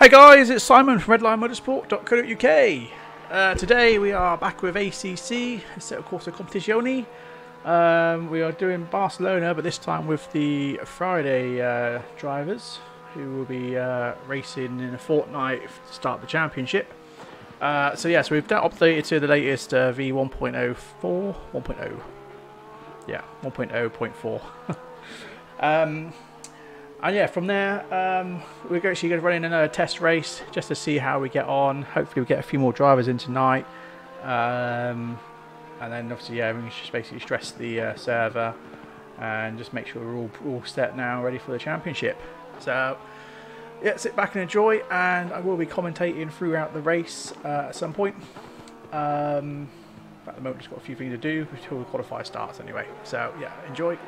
Hey guys, it's Simon from redlinemotorsport.co.uk. Today we are back with ACC, Assetto Corsa Competizione. We are doing Barcelona, but this time with the Friday drivers, who will be racing in a fortnight to start the championship. So we've updated to the latest V1.04, 1.0, yeah, 1.0.4. And yeah, from there, we're actually going to run in another test race just to see how we get on. Hopefully we get a few more drivers in tonight. And then obviously, yeah, we can just basically stress the server and just make sure we're all set now, ready for the championship. So yeah, sit back and enjoy, and I will be commentating throughout the race at some point. At the moment, just got a few things to do until the qualifier starts anyway. So yeah, enjoy.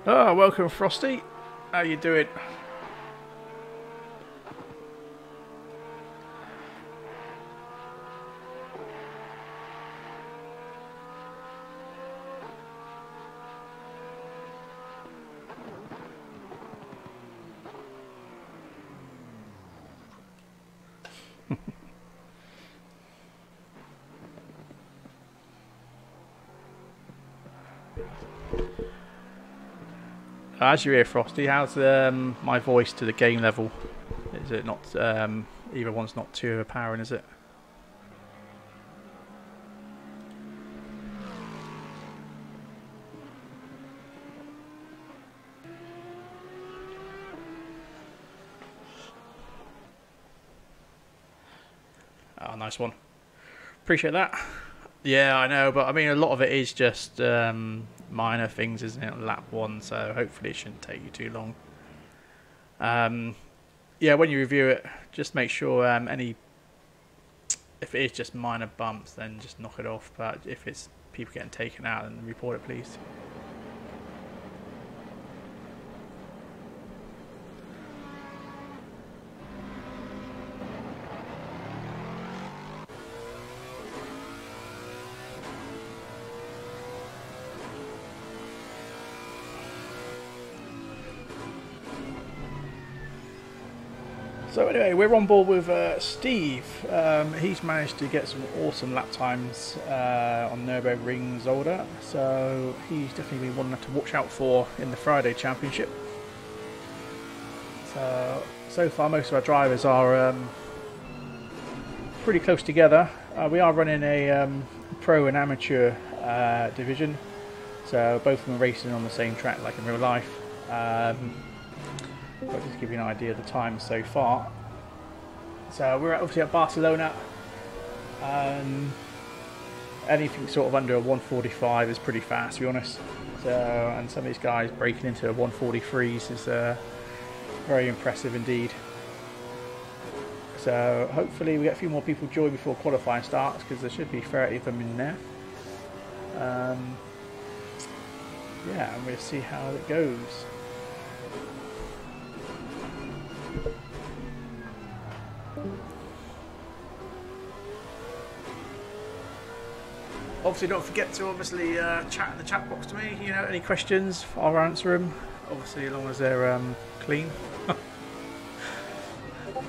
Oh, welcome Frosty. How you doing? As you hear, Frosty, how's my voice to the game level? Is it not, either one's not too overpowering, is it? Oh, nice one. Appreciate that. Yeah, I know, but I mean, a lot of it is just minor things, isn't it? Lap 1, so hopefully it shouldn't take you too long. Yeah, when you review it, just make sure if it is just minor bumps, then just knock it off. But if it's people getting taken out, then report it, please. So anyway, we're on board with Steve. He's managed to get some awesome lap times on Nürburgring Zolder, so he's definitely one to watch out for in the Friday Championship. So far most of our drivers are pretty close together. We are running a pro and amateur division, so both of them are racing on the same track like in real life. I'll just give you an idea of the time so far. So we're obviously at Barcelona. anything sort of under a 145 is pretty fast, to be honest. So, and some of these guys breaking into 143s is very impressive indeed. So hopefully we get a few more people join before qualifying starts, because there should be 30 of them in there. Yeah, and we'll see how it goes. Obviously don't forget to chat in the chat box to me, you know, any questions, I'll answer them, obviously as long as they're clean.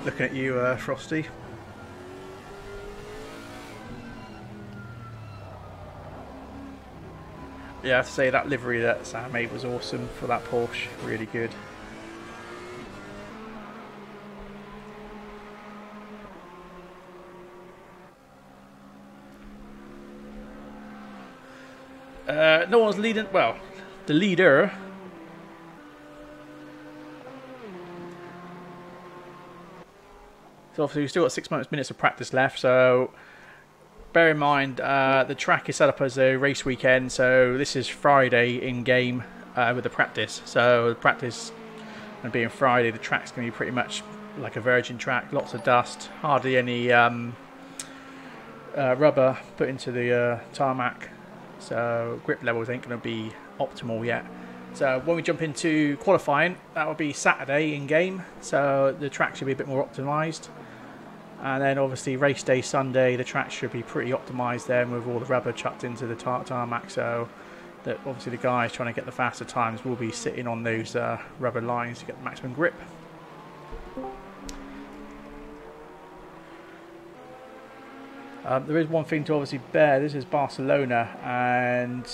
Looking at you, Frosty. Yeah, I have to say that livery that Sam made was awesome for that Porsche, really good. No one's leading, well, the leader. So obviously we've still got 6 minutes of practice left, so bear in mind the track is set up as a race weekend, so this is Friday in game with the practice. So the practice and being Friday, the track's going to be pretty much like a virgin track, lots of dust, hardly any rubber put into the tarmac, so grip levels ain't going to be optimal yet. So when we jump into qualifying, that will be Saturday in game, so the track should be a bit more optimised. And then obviously race day Sunday, the track should be pretty optimised then with all the rubber chucked into the tarmac, so that obviously the guys trying to get the faster times will be sitting on those rubber lines to get the maximum grip. There is one thing to obviously bear, this is Barcelona and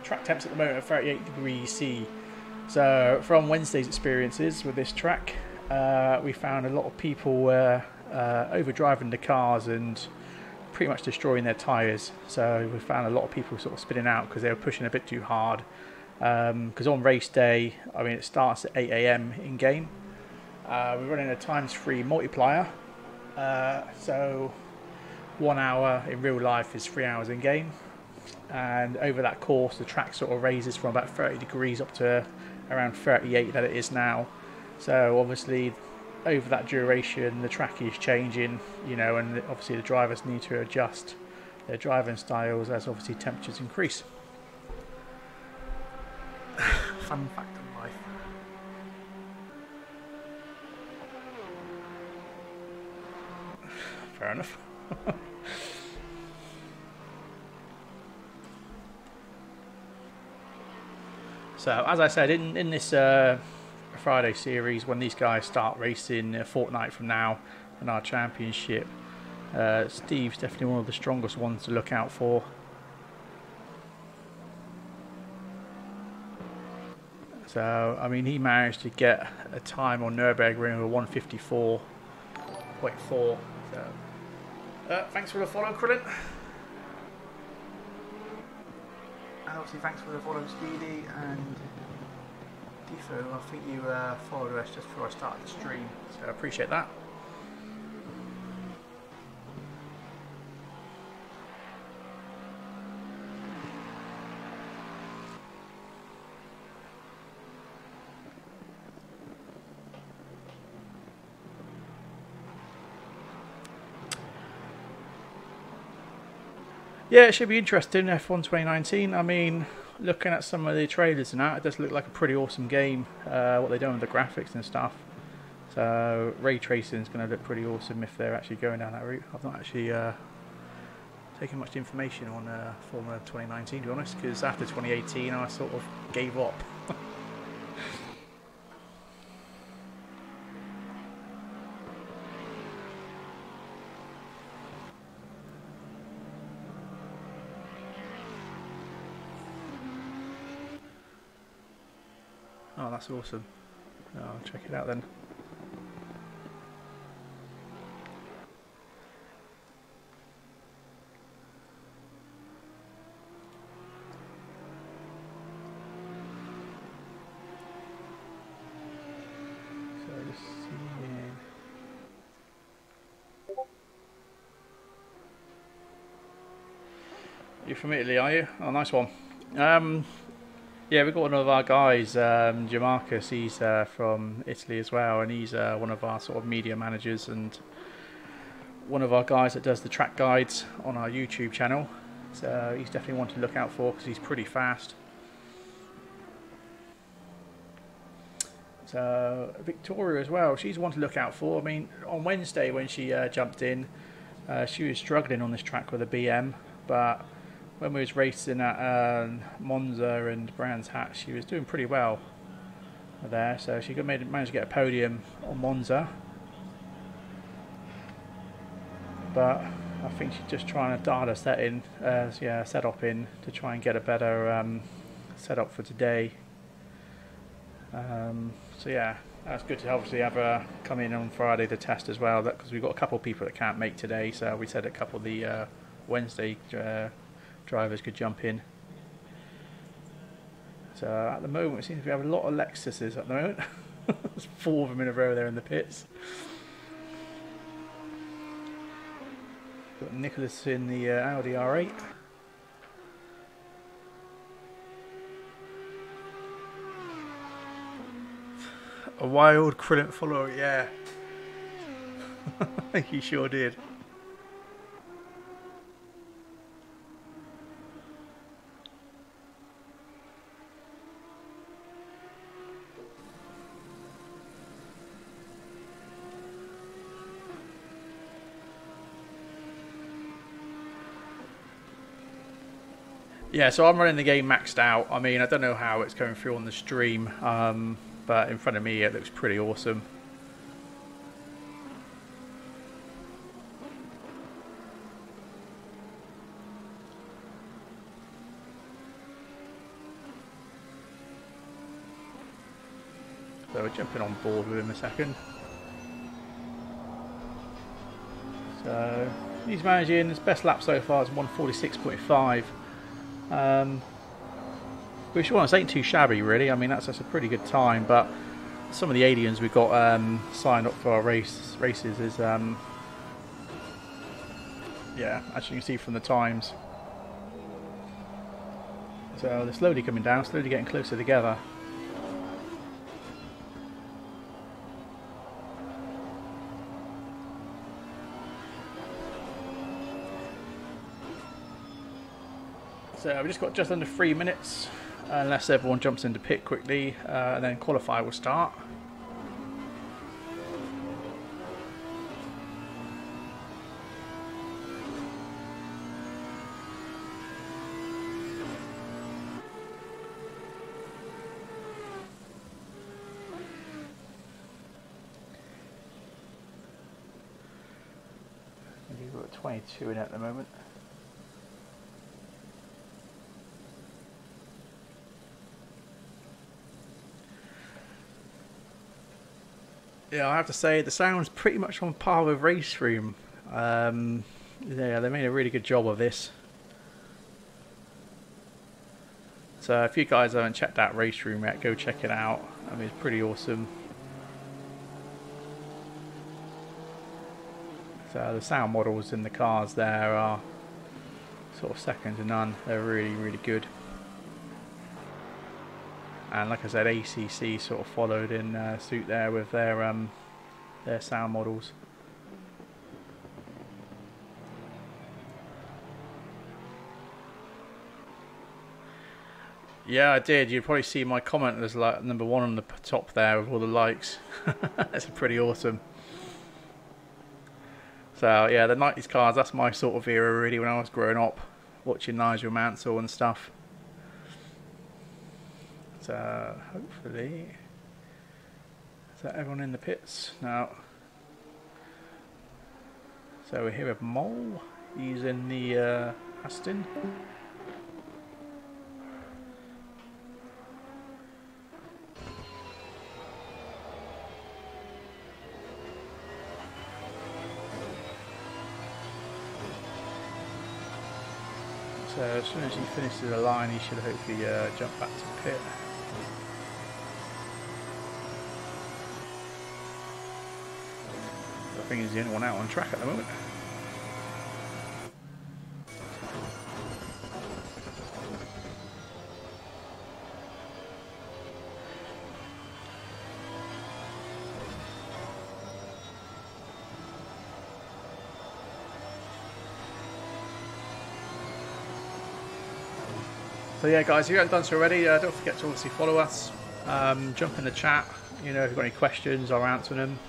track temps at the moment are 38 degrees C. So from Wednesday's experiences with this track, we found a lot of people were overdriving the cars and pretty much destroying their tyres. So we found a lot of people sort of spinning out because they were pushing a bit too hard. Because on race day, I mean, it starts at 8 AM in game. We're running a ×3 multiplier. So 1 hour in real life is 3 hours in game. And over that course, the track sort of raises from about 30 degrees up to around 38 that it is now. So obviously over that duration the track is changing, you know, and obviously the drivers need to adjust their driving styles as obviously temperatures increase. Fun fact of life. Fair enough. So as I said, in this Friday series, when these guys start racing a fortnight from now in our championship, Steve's definitely one of the strongest ones to look out for. So I mean, he managed to get a time on Nürburgring of 154.4. So thanks for the follow, Krillin. And obviously thanks for the follow, Speedy, and Defo, I think you followed us just before I started the stream, so I appreciate that. Yeah, it should be interesting, F1 2019. I mean, looking at some of the trailers and that, it does look like a pretty awesome game, what they're doing with the graphics and stuff. So ray tracing is going to look pretty awesome if they're actually going down that route. I've not actually taken much information on Formula 2019, to be honest, because after 2018 I sort of gave up. Oh, that's awesome. I'll check it out then. So just seeing. You're from Italy, are you? Oh, nice one. Yeah, we've got one of our guys, Jamarcus. He's from Italy as well, and he's one of our sort of media managers and one of our guys that does the track guides on our YouTube channel. So he's definitely one to look out for because he's pretty fast. So Victoria as well, she's one to look out for. I mean, on Wednesday when she jumped in, she was struggling on this track with a BM, but when we was racing at Monza and Brands Hatch, she was doing pretty well there. So she managed to get a podium on Monza, but I think she's just trying to dial her setup in to try and get a better setup for today. So yeah, that's good to obviously have her come in on Friday to test as well, because we've got a couple of people that can't make today, so we said a couple of the Wednesday drivers could jump in. So at the moment it seems we have a lot of Lexuses at the moment. There's 4 of them in a row there in the pits. Got Nicholas in the Audi R8. A wild Krillin follower, yeah. He sure did. Yeah, so I'm running the game maxed out. I mean, I don't know how it's going through on the stream, but in front of me it looks pretty awesome. So we're jumping on board with him a second. So he's managing his best lap so far is 146.5. Which once ain't too shabby really. I mean that's a pretty good time, but some of the aliens we've got signed up for our races is yeah, as you can see from the times. So they're slowly coming down, slowly getting closer together. So we've just got just under 3 minutes, unless everyone jumps into pit quickly, and then qualify will start. We've got 22 in at the moment. Yeah, I have to say the sound's pretty much on par with Race Room. Yeah, they made a really good job of this. So if you guys haven't checked out Race Room yet, go check it out. I mean, it's pretty awesome. So the sound models in the cars there are sort of second to none. They're really, really good. And like I said, ACC sort of followed in suit there with their sound models. Yeah, I did. You'd probably see my comment as like number 1 on the top there with all the likes. That's pretty awesome. So yeah, the 90s cars, that's my sort of era really when I was growing up, watching Nigel Mansell and stuff. So hopefully, is that everyone in the pits now? So we're here with Mole. He's in the Aston. So as soon as he finishes the line, he should hopefully jump back to pit. I think he's the only one out on track at the moment. So yeah, guys, if you haven't done so already, don't forget to obviously follow us. Jump in the chat. You know, if you've got any questions, I'll answer them.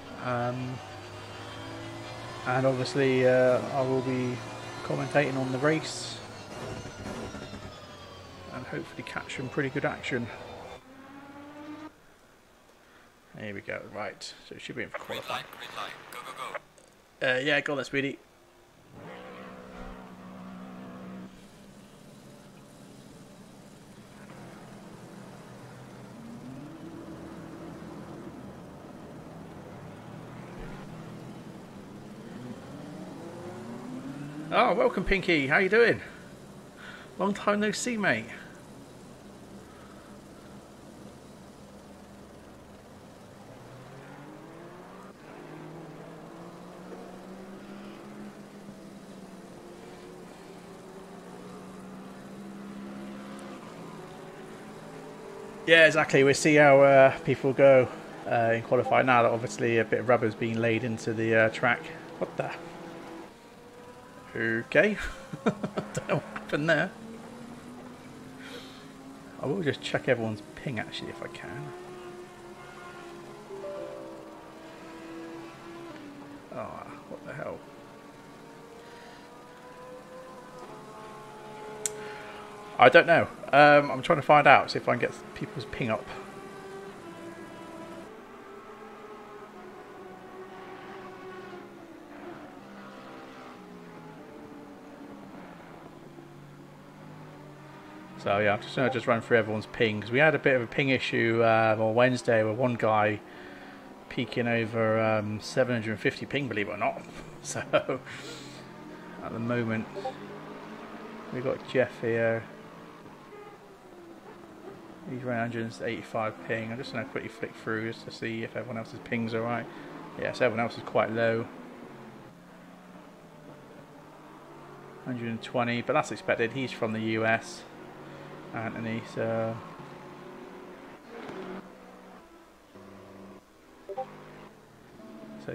And obviously, I will be commentating on the race and hopefully catch some pretty good action. Here we go. Right, so it should be in for qualifying. Green light. Go, go, go. Yeah, go on then, Speedy. Oh, welcome, Pinky. How you doing? Long time no see, mate. Yeah, exactly. We'll see how people go in qualifying now that obviously a bit of rubber's been laid into the track. What the? Okay. I don't know what happened there. I will just check everyone's ping actually if I can. Oh, what the hell? I don't know. I'm trying to find out, see if I can get people's ping up. So yeah, I'm just going to run through everyone's ping, because we had a bit of a ping issue on Wednesday with one guy peaking over 750 ping, believe it or not. So at the moment we've got Jeff here. He's around 185 ping. I'm just going to quickly flick through just to see if everyone else's ping's alright. Yeah, so everyone else is quite low. 120, but that's expected. He's from the US. Anthony, so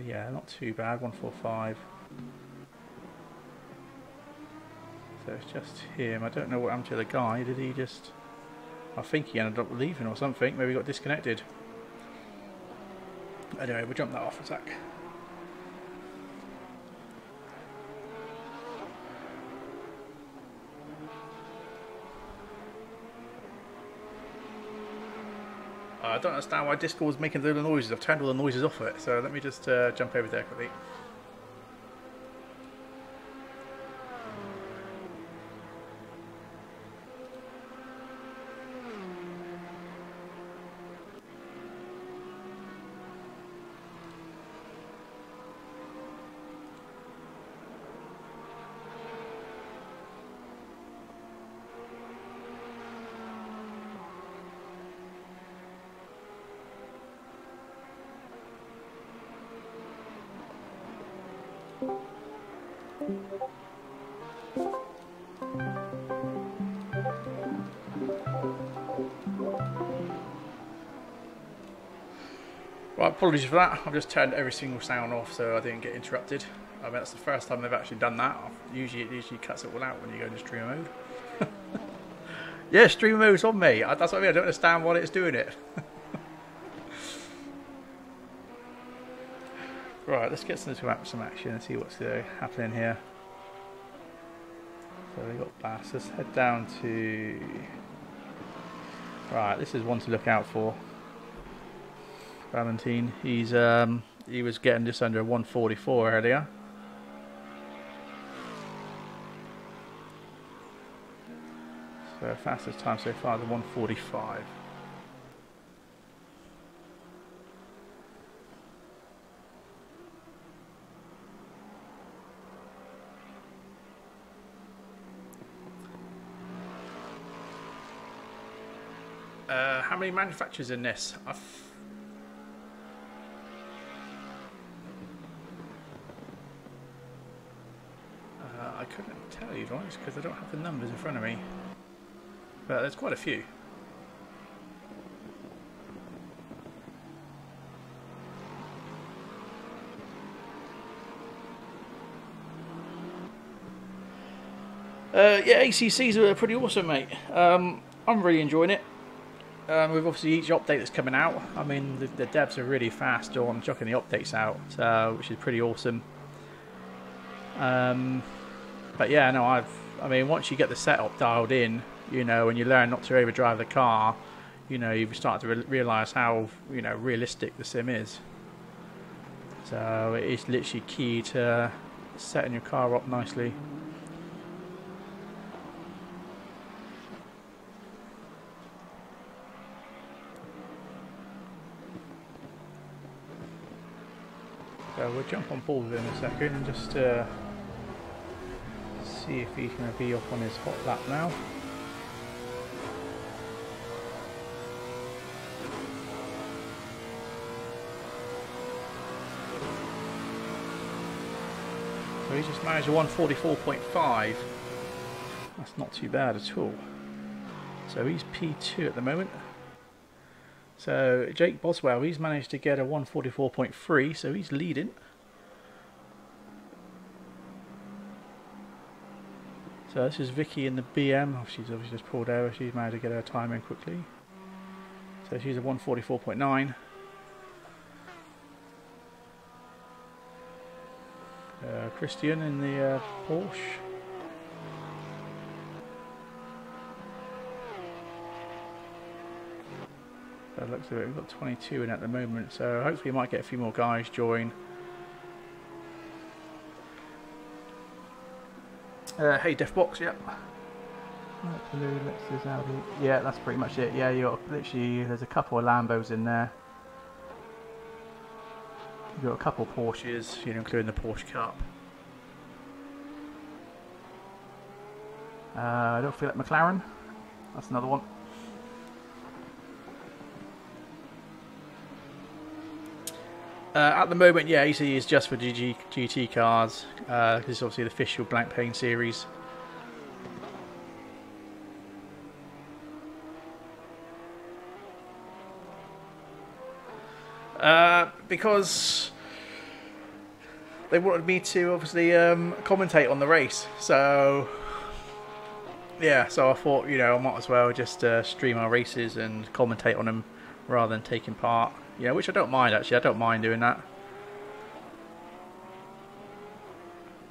yeah, not too bad. 145. So it's just him. I don't know what happened to the guy. Did he just? I think he ended up leaving or something. Maybe he got disconnected. Anyway, we'll jump that off a sec. I don't understand why Discord's making the little noises. I've turned all the noises off of it, so let me just jump over there quickly. Right, apologies for that. I've just turned every single sound off so I didn't get interrupted. I mean, that's the first time they've actually done that. Usually it cuts it all out when you go into streamer mode. Yeah, streamer mode's on me. That's what I mean. I don't understand why it's doing it. Right, let's get some action and see what's happening here. So we got Bass. Let's head down to. Right, this is one to look out for. Valentine, he was getting just under 144 earlier. So fastest time so far is 145. How many manufacturers in this? I couldn't tell you, guys, because I don't have the numbers in front of me. But there's quite a few. Yeah, ACCs are pretty awesome, mate. I'm really enjoying it. With obviously each update that's coming out, I mean the devs are really fast on chucking the updates out, which is pretty awesome. But yeah, no, I mean once you get the setup dialed in, you know, and you learn not to overdrive the car, you know, you start to realise how, you know, realistic the sim is. So it is literally key to setting your car up nicely. So we'll jump on board with him in a second and just see if he's going to be up on his hot lap now. So he's just managed a 144.5. That's not too bad at all. So he's P2 at the moment. So Jake Boswell, he's managed to get a 144.3, so he's leading. So this is Vicky in the BM. Oh, she's obviously just pulled over. She's managed to get her time in quickly. So she's a 144.9. Christian in the Porsche. So it looks like we've got 22 in at the moment, so hopefully we might get a few more guys join. Hey Defbox, yep. Blue, Lexus, Audi. Yeah, that's pretty much it. Yeah, you got literally, there's a couple of Lambos in there. You've got a couple of Porsches, you know, including the Porsche Cup. I don't feel like McLaren. That's another one. At the moment, yeah, AC is just for GT cars. This is obviously the official Black Pain series. Because they wanted me to obviously commentate on the race, so yeah, so I thought, you know, I might as well just stream our races and commentate on them rather than taking part. Yeah, which I don't mind actually. I don't mind doing that.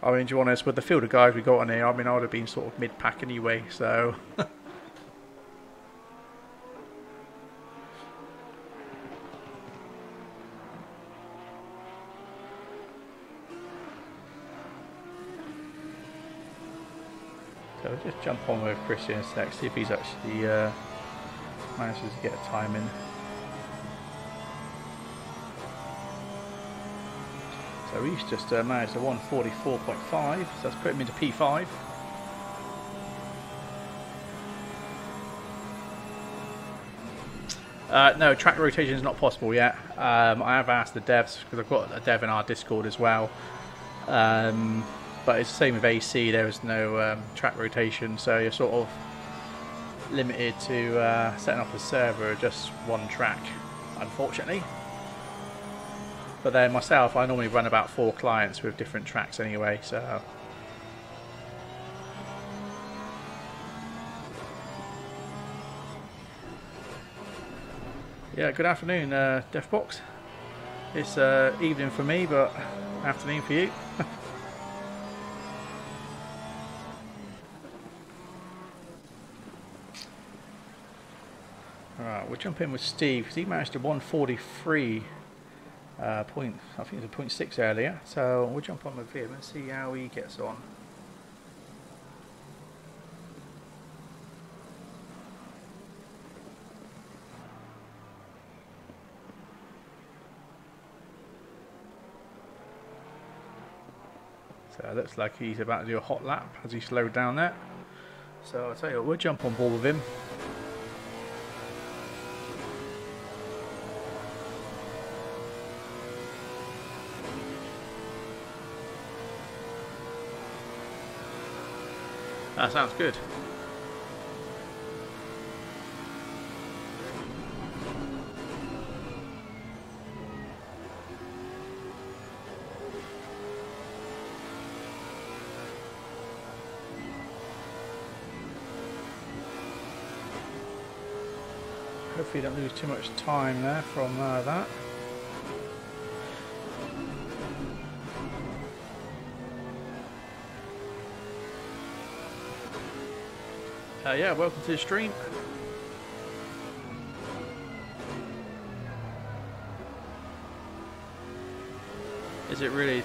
I mean, to be honest, with the field of guys we got on here, I mean, I would have been sort of mid-pack anyway, so. So we'll just jump on with Christian in a sec, see if he's actually manages to get a time in. So he's just managed a 144.5, so that's put him into P5. No, track rotation is not possible yet. I have asked the devs, because I've got a dev in our Discord as well. But it's the same with AC, there is no track rotation, so you're sort of limited to setting up a server just one track, unfortunately. But then myself, I normally run about 4 clients with different tracks anyway, so. Yeah, good afternoon, Defbox. It's evening for me, but afternoon for you. Alright, we'll jump in with Steve, because he managed a 143. I think it was a 0.6 earlier, so we'll jump on with him and see how he gets on. So it looks like he's about to do a hot lap as he slowed down there. So I'll tell you what, we'll jump on board with him. That sounds good. hopefully don't lose too much time there from that. Yeah, welcome to the stream. Is it really?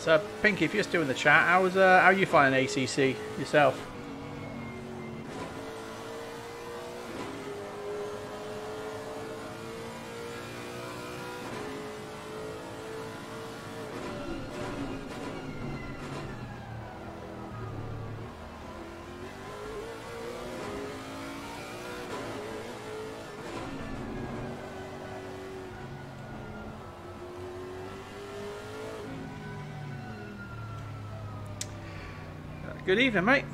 So, Pinky, if you're still in the chat, how are you finding ACC yourself? Good evening, mate.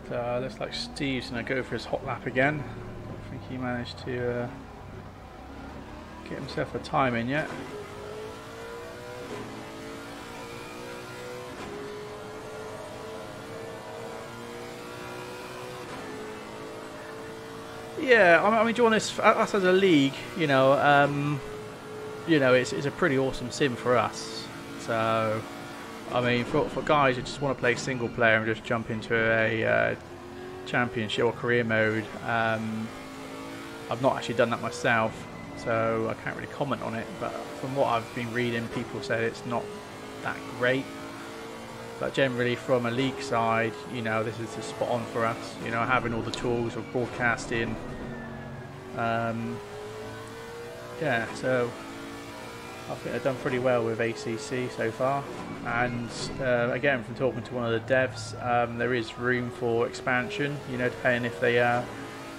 So looks like Steve's gonna go for his hot lap again. I think he managed to get himself a time in yet. Yeah, I mean, join us as a league, you know, it's a pretty awesome sim for us. So, I mean, for guys who just want to play single player and just jump into a championship or career mode, I've not actually done that myself, so I can't really comment on it. But from what I've been reading, people say it's not that great. But generally, from a league side, you know, this is just spot on for us. You know, having all the tools of broadcasting. Yeah, so I think they've done pretty well with ACC so far, and again, from talking to one of the devs, there is room for expansion, you know, depending if they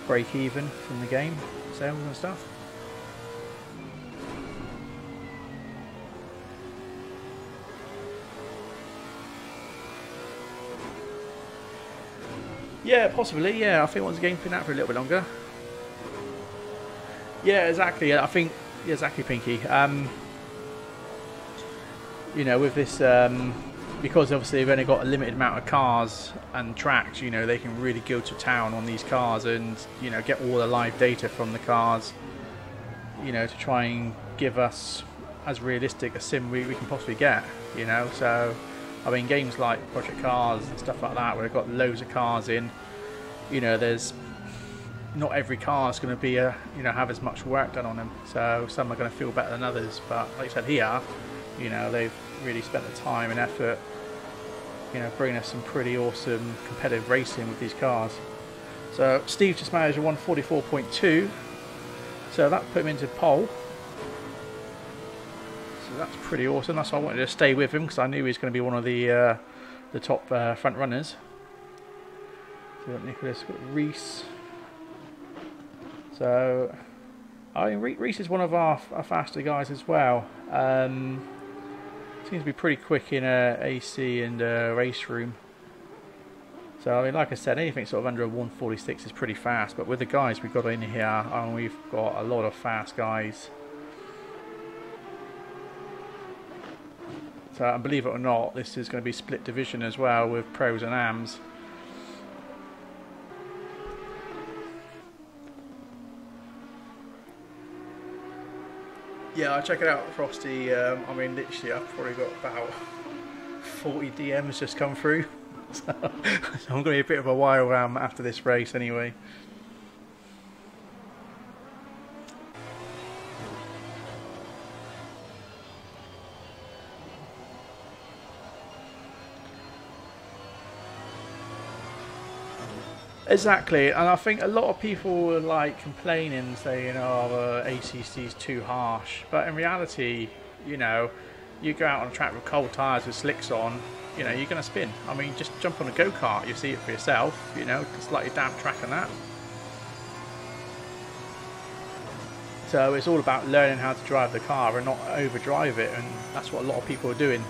break even from the game sales and stuff. Yeah, possibly, yeah, I think once the game's been out for a little bit longer. Yeah, exactly, I think, yeah, exactly, Pinky. You know, with this, because obviously they've only got a limited amount of cars and tracks, you know, they can really go to town on these cars and, you know, get all the live data from the cars, you know, to try and give us as realistic a sim we can possibly get, you know. So, I mean, games like Project Cars and stuff like that, where they've got loads of cars in, you know, there's not every car is going to be, you know, have as much work done on them. So some are going to feel better than others, but like I said here, you know, they've really spent the time and effort, you know, bringing us some pretty awesome competitive racing with these cars. So Steve just managed a 144.2, so that put him into pole. So that's pretty awesome. That's why I wanted to stay with him, because I knew he was going to be one of the top front runners. So we've got Nicholas, we've got Reese. So I mean, Reese is one of our faster guys as well. Seems to be pretty quick in AC and race room. So I mean, like I said, anything sort of under a 146 is pretty fast. But with the guys we've got in here, I mean, we've got a lot of fast guys. So, and believe it or not, this is going to be split division as well with pros and AMs. Yeah, I'll check it out, Frosty. I mean, literally, I've probably got about 40 DMs just come through. So I'm going to be a bit of a wild ram after this race anyway. Exactly, and I think a lot of people are like complaining, saying, "Oh, ACC is too harsh." But in reality, you know, you go out on a track with cold tyres with slicks on, you know, you're going to spin. I mean, just jump on a go-kart, you see it for yourself. You know, it's like a damp track and that. So it's all about learning how to drive the car and not overdrive it, and that's what a lot of people are doing.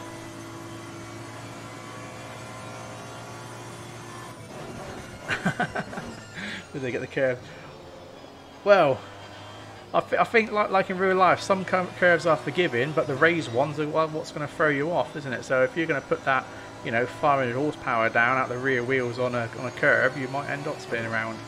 Did they get the curve? Well, I think like in real life, some curves are forgiving, but the raised ones are what's going to throw you off, isn't it? So if you're going to put that, you know, 500 horsepower down out the rear wheels on a curve, you might end up spinning around.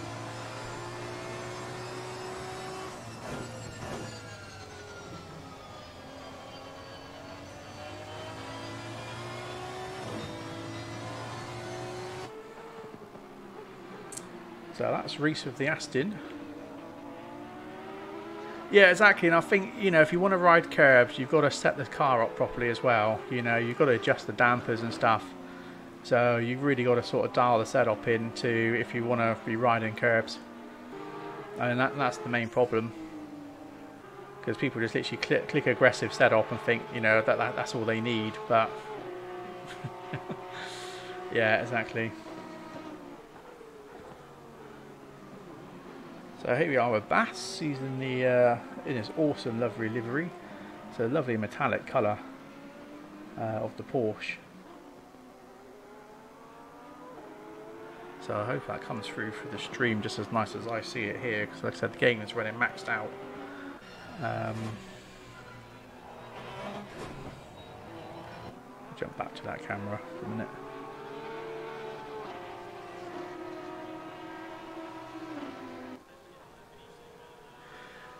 So that's Reese with the Aston. Yeah, exactly, and I think, you know, if you want to ride curbs, you've got to set the car up properly as well. You know, you've got to adjust the dampers and stuff. So you've really got to sort of dial the setup into if you want to be riding curbs. And that's the main problem. Because people just literally click aggressive setup and think, you know, that's all they need, but... yeah, exactly. So here we are with Bass. He's in his awesome, lovely livery. It's a lovely metallic colour of the Porsche. So I hope that comes through the stream just as nice as I see it here. Because like I said, the game is running maxed out. Jump back to that camera for a minute.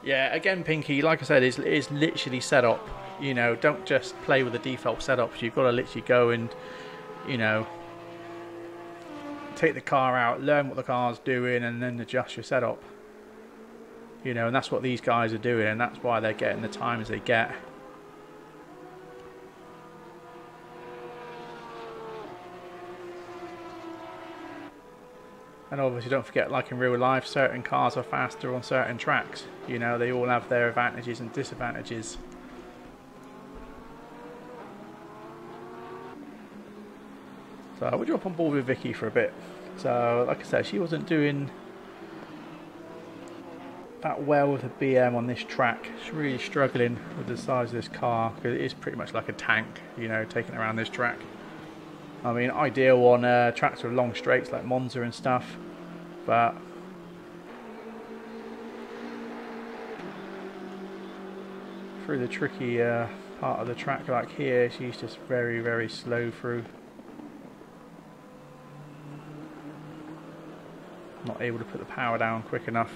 Yeah, again, Pinky, like I said, it's literally set up. You know, don't just play with the default setups. You've got to literally go and, you know, take the car out, learn what the car's doing, and then adjust your setup. You know, and that's what these guys are doing, and that's why they're getting the times they get. And obviously don't forget, like in real life, certain cars are faster on certain tracks. You know, they all have their advantages and disadvantages. So we'll jump on board with Vicky for a bit. So like I said, she wasn't doing that well with the BM on this track. She's really struggling with the size of this car, because it is pretty much like a tank, you know, taking it around this track. I mean, ideal on tracks with long straights like Monza and stuff, but through the tricky part of the track like here, she's just very, very slow through. Not able to put the power down quick enough.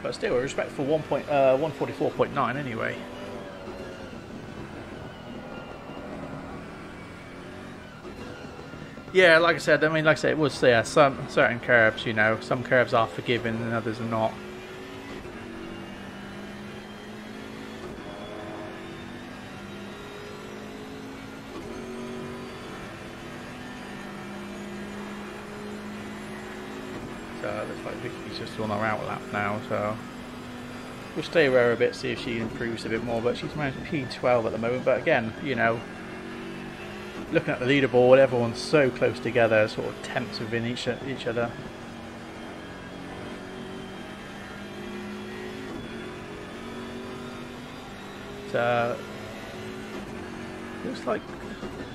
But still, a respectful 144.9 anyway. Yeah, like I said, it was some certain curves, you know, some curves are forgiven and others are not. So it looks like Vicky's just on her out lap now, so we'll stay with her a bit, see if she improves a bit more, but she's managed P12 at the moment. But again, you know, looking at the leaderboard, everyone's so close together, sort of tenths within each other. So looks like,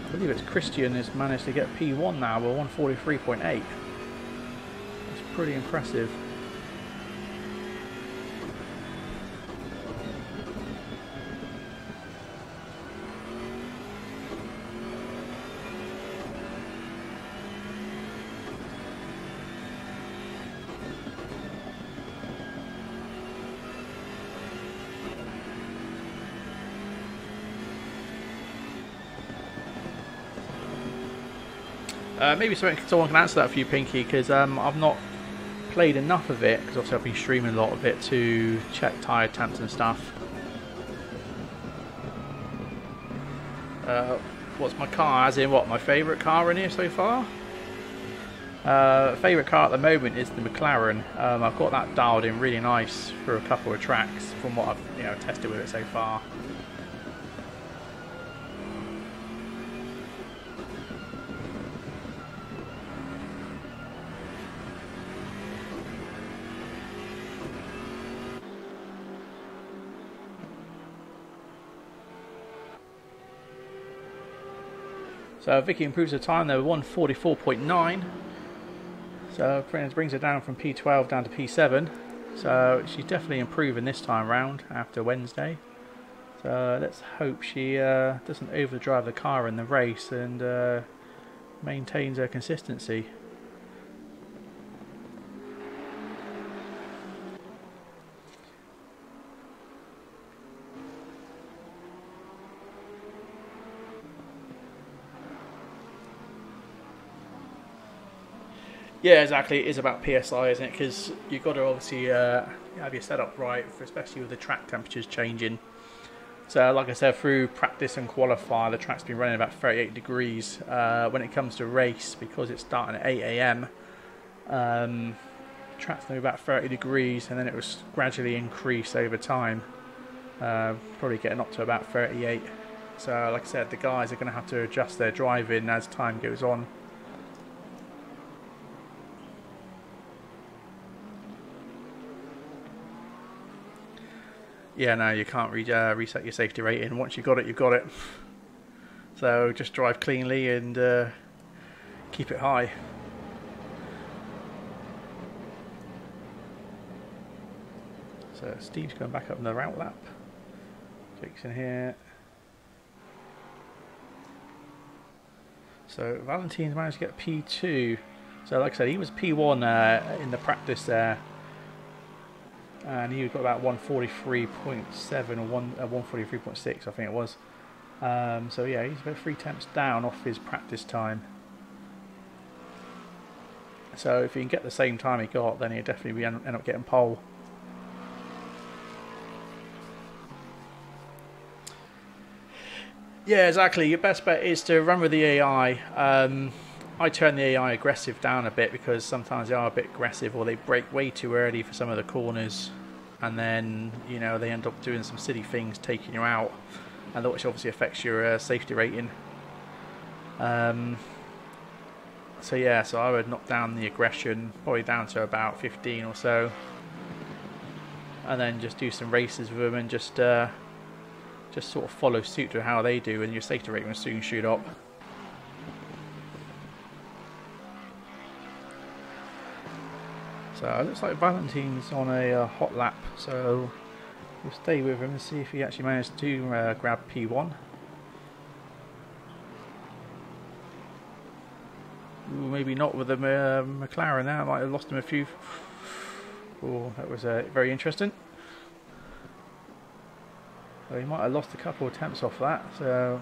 I believe it's Christian has managed to get P1 now with 143.8. That's pretty impressive. Maybe someone can answer that for you, Pinky, because I've not played enough of it, because obviously I've been streaming a lot of it to check tyre temps and stuff. What's my car, as in what, my favourite car in here so far? Favourite car at the moment is the McLaren. I've got that dialed in really nice for a couple of tracks from what I've tested with it so far. So Vicky improves the time there, 144.9. So it brings her down from P12 down to P7. So she's definitely improving this time round after Wednesday. So let's hope she doesn't overdrive the car in the race and maintains her consistency. Yeah, exactly. It is about PSI, isn't it? Because you've got to obviously have your setup right, especially with the track temperatures changing. So, like I said, through practice and qualify, the track's been running about 38 degrees. When it comes to race, because it's starting at 8 AM, the track's going to be about 30 degrees, and then it will gradually increase over time, probably getting up to about 38. So, like I said, the guys are going to have to adjust their driving as time goes on. Yeah, no, you can't reset your safety rating. Once you've got it, you've got it. So just drive cleanly and keep it high. So Steve's going back up in the route lap. Jake's in here. So Valentine's managed to get P2. So like I said, he was P1 in the practice there. And he got about 143.7 or 143.6, I think it was. So yeah, he's about 3 tenths down off his practice time. So if he can get the same time he got, then he'll definitely end up getting pole. Yeah, exactly. Your best bet is to run with the AI. I turn the AI aggressive down a bit because sometimes they are a bit aggressive, or they brake way too early for some of the corners, and then they end up doing some silly things, taking you out, and which obviously affects your safety rating. So yeah, so I would knock down the aggression probably down to about 15 or so, and then just do some races with them and just sort of follow suit to how they do, and your safety rating will soon shoot up. So it looks like Valentine's on a hot lap, so we'll stay with him and see if he actually managed to grab P1. Ooh, maybe not with the McLaren there, I might have lost him a few. Oh, that was very interesting. So he might have lost a couple of attempts off that, so...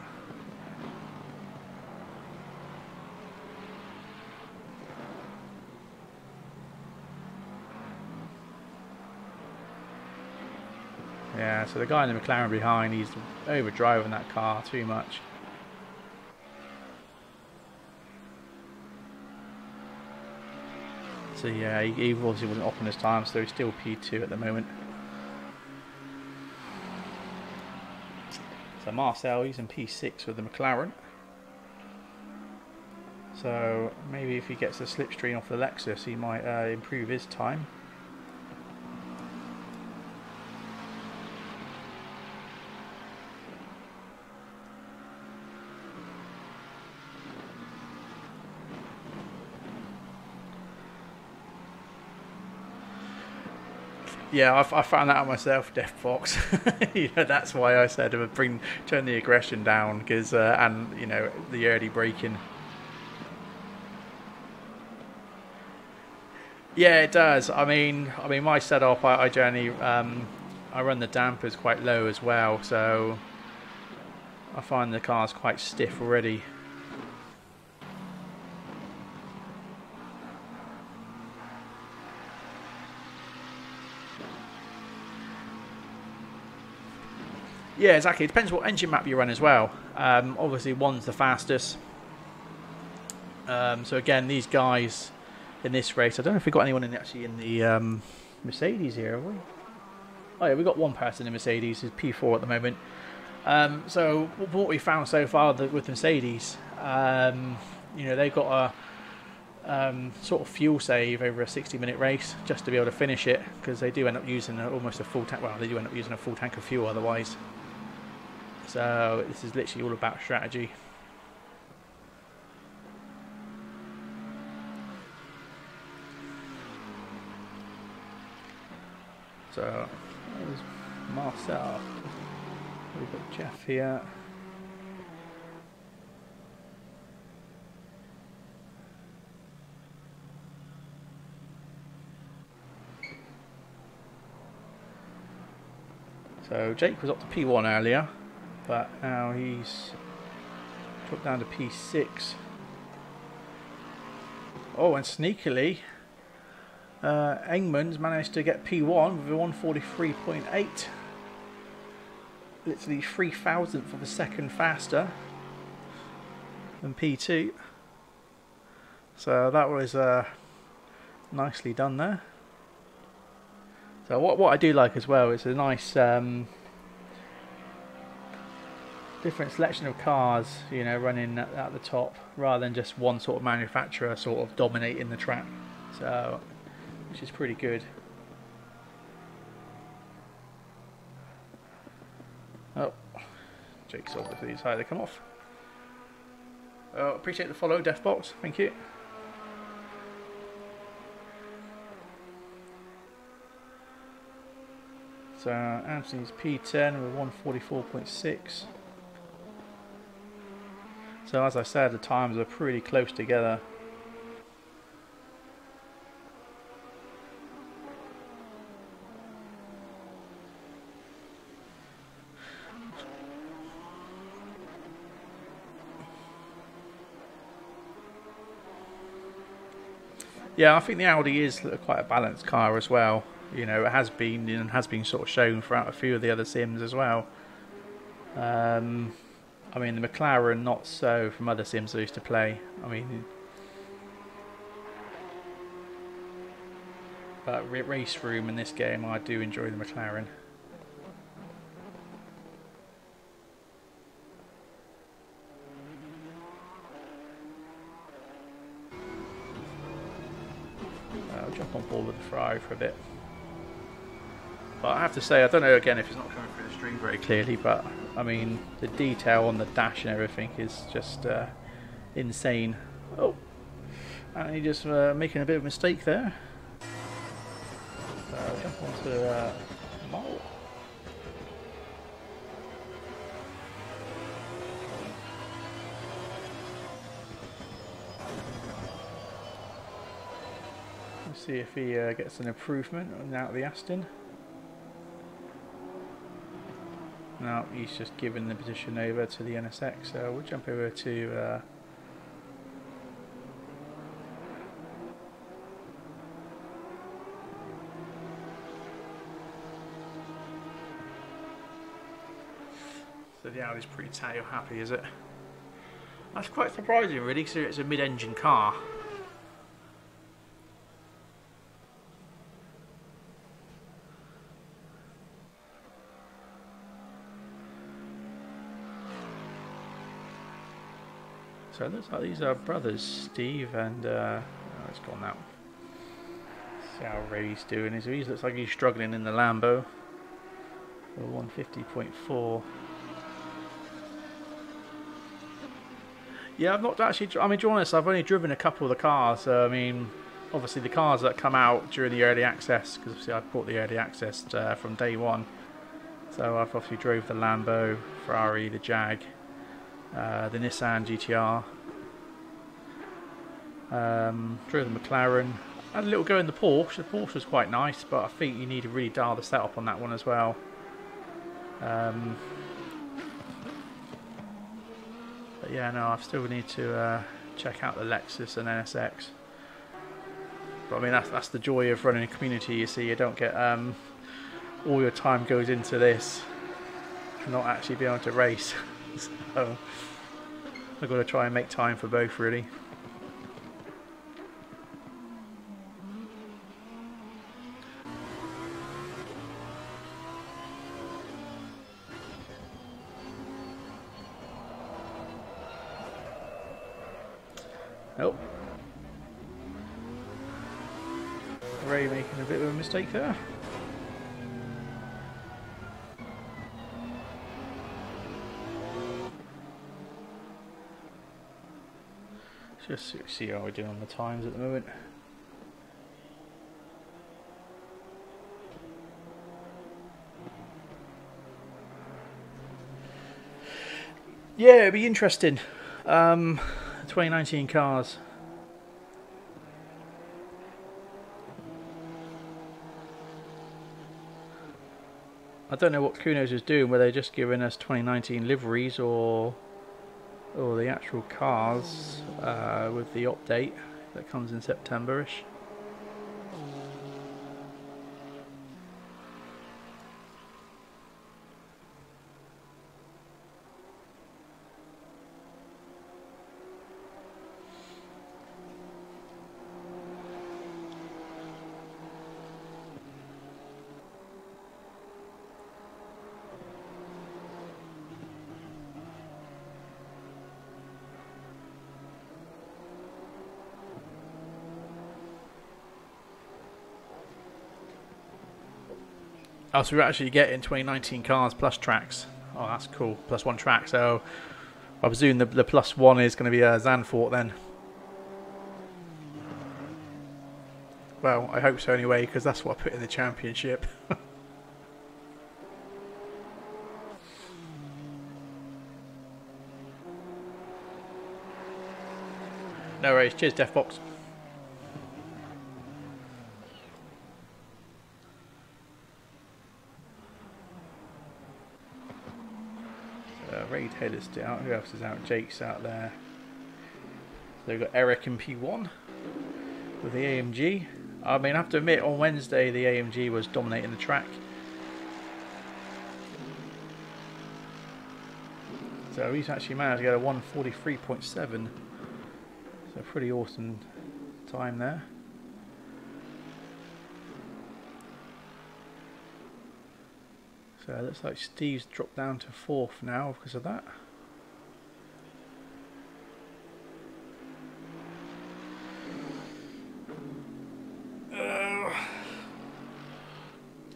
Yeah, so the guy in the McLaren behind, he's overdriving that car too much. So yeah, he obviously wasn't off on his time, so he's still P2 at the moment. So Marcel, he's in P6 with the McLaren. So maybe if he gets the slipstream off the Lexus, he might improve his time. Yeah, I found that out myself, Death Fox. That's why I said turn the aggression down, because and the early braking. Yeah, it does. I mean my setup, I generally I run the dampers quite low as well, so I find the car's quite stiff already. Yeah, exactly. It depends what engine map you run as well. Obviously, one's the fastest. So again, these guys in this race, I don't know if we've got anyone actually in the Mercedes here, have we? Oh yeah, we've got one person in Mercedes who's P4 at the moment. So what we found so far with Mercedes, they've got a sort of fuel save over a 60-minute race just to be able to finish it, because they do end up using almost a full tank. Well, they do end up using a full tank of fuel otherwise. So this is literally all about strategy. So there's Marcel. We've got Jeff here. So Jake was up to P1 earlier, but now he's dropped down to P6. Oh, and sneakily, Engman's managed to get P1 with a 143.8. Literally 3,000th of a second faster than P2. So that was nicely done there. So what I do like as well is a nice different selection of cars, you know, running at the top rather than just one sort of manufacturer sort of dominating the track. So, which is pretty good. Oh, Jake's obviously decided to come off. Oh, appreciate the follow, Deathbox. Thank you. So Anthony's P10 with 144.6. So as I said, the times are pretty close together. Yeah, I think the Audi is quite a balanced car as well. You know, it has been and has been sort of shown throughout a few of the other sims as well. I mean, the McLaren not so from other sims I used to play. I mean, but race room in this game, I do enjoy the McLaren. I'll jump on board with the Ferrari for a bit. But I have to say, I don't know again if it's not coming through the stream very clearly, but I mean, the detail on the dash and everything is just insane. Oh, and he just making a bit of a mistake there. So I'll jump onto Mole. Let's see if he gets an improvement out of the Aston. No, he's just given the position over to the NSX, so we'll jump over to so the Audi's pretty tail happy, is it? That's quite surprising really, because it's a mid-engine car. So it looks like these are brothers, Steve and oh, it's gone now. See how Ray's doing. He looks like he's struggling in the Lambo. 150.4. Yeah, I've not actually. I mean, to be honest, I've only driven a couple of the cars. So, I mean, obviously the cars that come out during the early access, because obviously I bought the early access from day one. So I've obviously drove the Lambo, Ferrari, the Jag. The Nissan GTR, drove the McLaren, had a little go in the Porsche. The Porsche was quite nice, but I think you need to really dial the setup on that one as well. But yeah, no, I still need to check out the Lexus and NSX. But I mean, that's the joy of running a community. You see, you don't get all your time goes into this, and not actually be able to race. So I've got to try and make time for both, really. Oh, Ray making a bit of a mistake there. Just see how we're doing on the times at the moment. Yeah, it'd be interesting. 2019 cars. I don't know what Kunos is doing, whether they're just giving us 2019 liveries or the actual cars with the update that comes in September-ish. Oh, so we're actually getting 2019 cars plus tracks. Oh, that's cool. Plus one track. So I presume the plus one is going to be a Zandvoort then. Well, I hope so anyway, because that's what I put in the championship. No worries. Cheers, Defbox. Raid Headers out. Who else is out? Jake's out there. So we've got Eric in P1 with the AMG. I mean, I have to admit, on Wednesday the AMG was dominating the track. So he's actually managed to get a 1:43.7. So pretty awesome time there. So it looks like Steve's dropped down to 4th now because of that.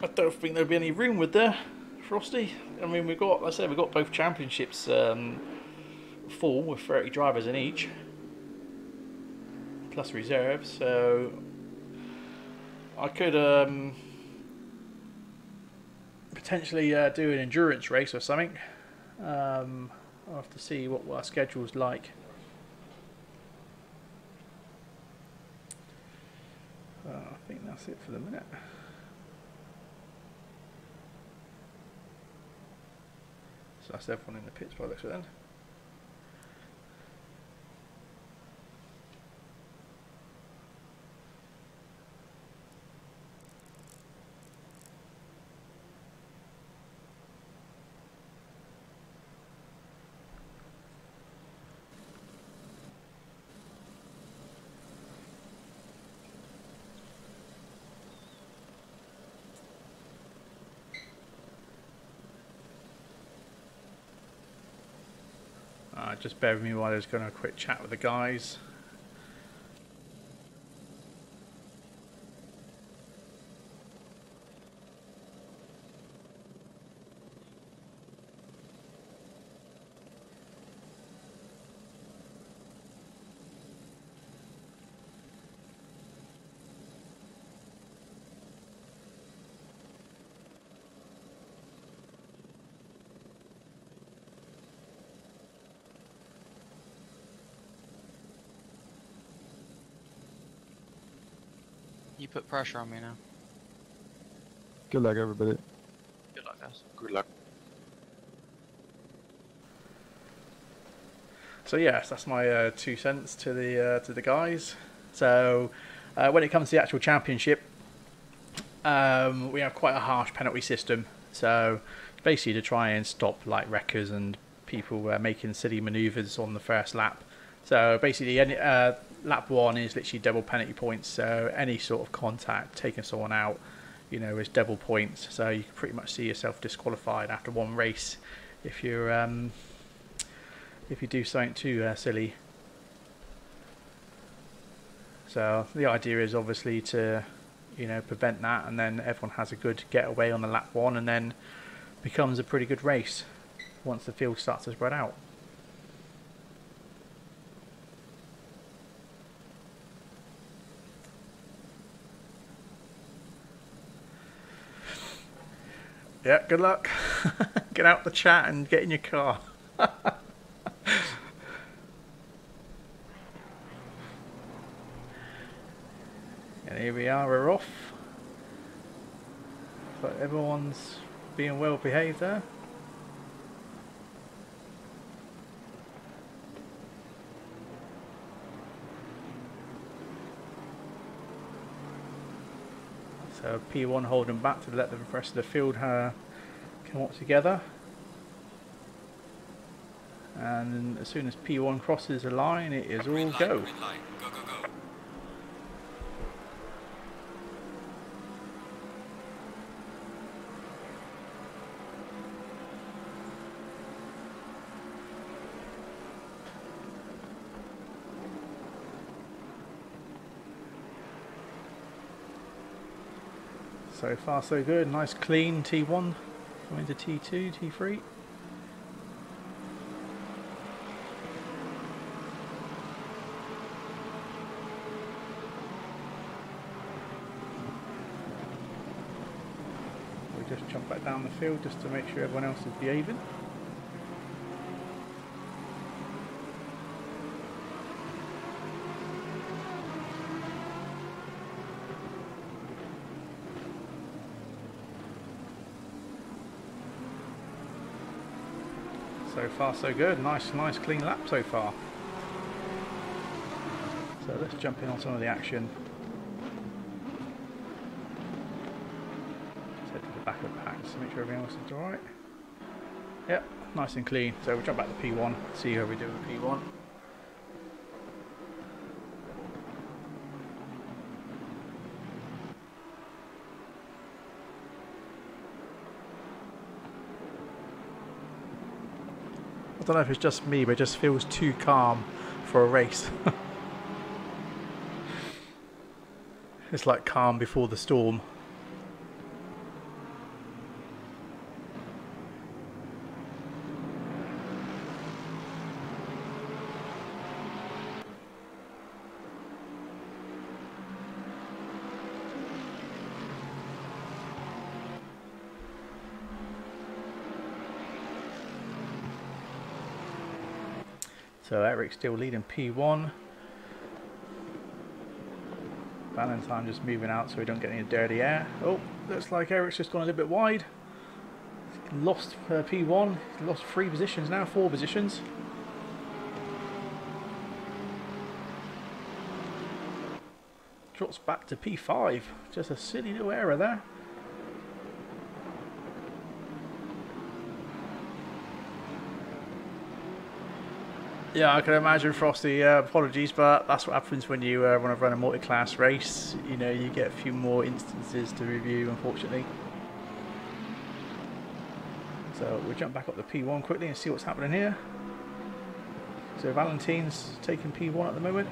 I don't think there'll be any room with there, Frosty. I mean, we've got, like I said, we've got both championships full with 30 drivers in each, plus reserves. So I could potentially do an endurance race or something. I'll have to see what our schedule's like. I think that's it for the minute. So that's everyone in the pits by the looks of it then. Just bear with me while I was going to have a quick chat with the guys. You put pressure on me now. Good luck, everybody. Good luck, guys. Good luck. So yes, that's my 2 cents to the guys. So when it comes to the actual championship, we have quite a harsh penalty system. So basically to try and stop like wreckers and people making silly manoeuvres on the first lap. So basically, lap 1 is literally double penalty points. So any sort of contact, taking someone out, you know, is double points. So you can pretty much see yourself disqualified after one race if you do something too silly. So the idea is obviously to, you know, prevent that, and then everyone has a good getaway on the lap 1, and then becomes a pretty good race once the field starts to spread out. Yeah, good luck. Get out the chat and get in your car. Here we are, we're off. But everyone's being well behaved there. So P1 holding back to let the rest of the field come up together. And as soon as P1 crosses the line, it is all Green go. light, go, go, go. So far so good, nice clean T1 going to T2, T3. We just jump back down the field just to make sure everyone else is behaving. So far so good, nice clean lap so far. So let's jump in on some of the action. Just head to the back of the pack just to make sure everything else is alright. Yep, nice and clean. So we'll jump back to P1, see how we do with P1. I don't know if it's just me, but it just feels too calm for a race. It's like calm before the storm. So Eric's still leading P1. Valentine just moving out so we don't get any dirty air. Oh, looks like Eric's just gone a little bit wide. Lost P1. He's lost 3 positions now, 4 positions. Drops back to P5. Just a silly little error there. Yeah, I can imagine, Frosty. Apologies, but that's what happens when you want to run a multi-class race. You know, you get a few more instances to review, unfortunately. So we'll jump back up to P1 quickly and see what's happening here. So Valentine's taking P1 at the moment.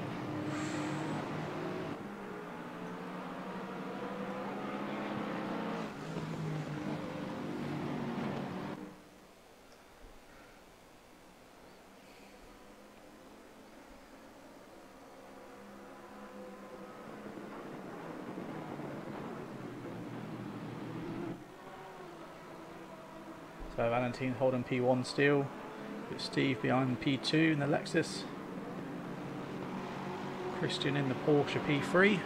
So Valentine holding P1 still, with Steve behind P2 in the Lexus, Christian in the Porsche P3.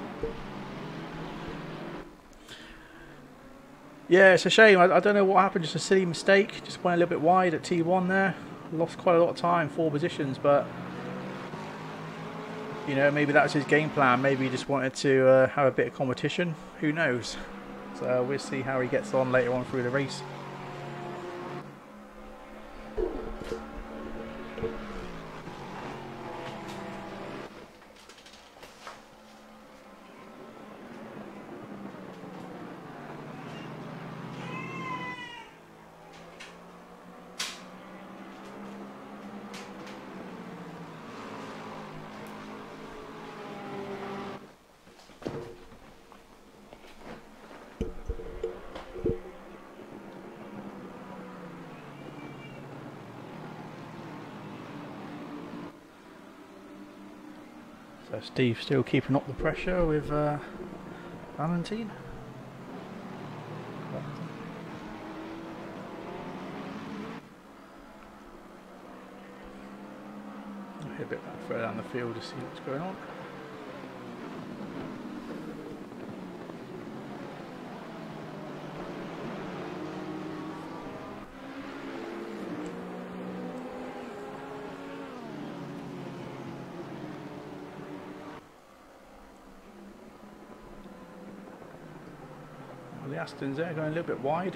Yeah, it's a shame. I don't know what happened, just a silly mistake. Just went a little bit wide at T1 there. Lost quite a lot of time, 4 positions, but you know, maybe that's his game plan. Maybe he just wanted to have a bit of competition. Who knows? So we'll see how he gets on later on through the race. So Steve still keeping up the pressure with Valentine. I'll hit a bit further down the field to see what's going on. the Astons there going a little bit wide.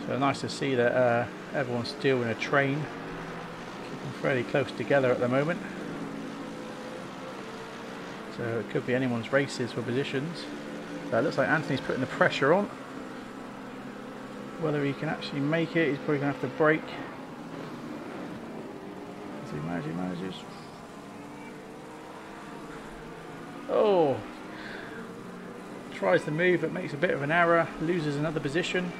So nice to see that everyone's still in a train, keeping fairly close together at the moment. So it could be anyone's races for positions. But it looks like Anthony's putting the pressure on. Whether he can actually make it, he's probably going to have to brake. As he manages. Oh! Tries to move, but makes a bit of an error, loses another position.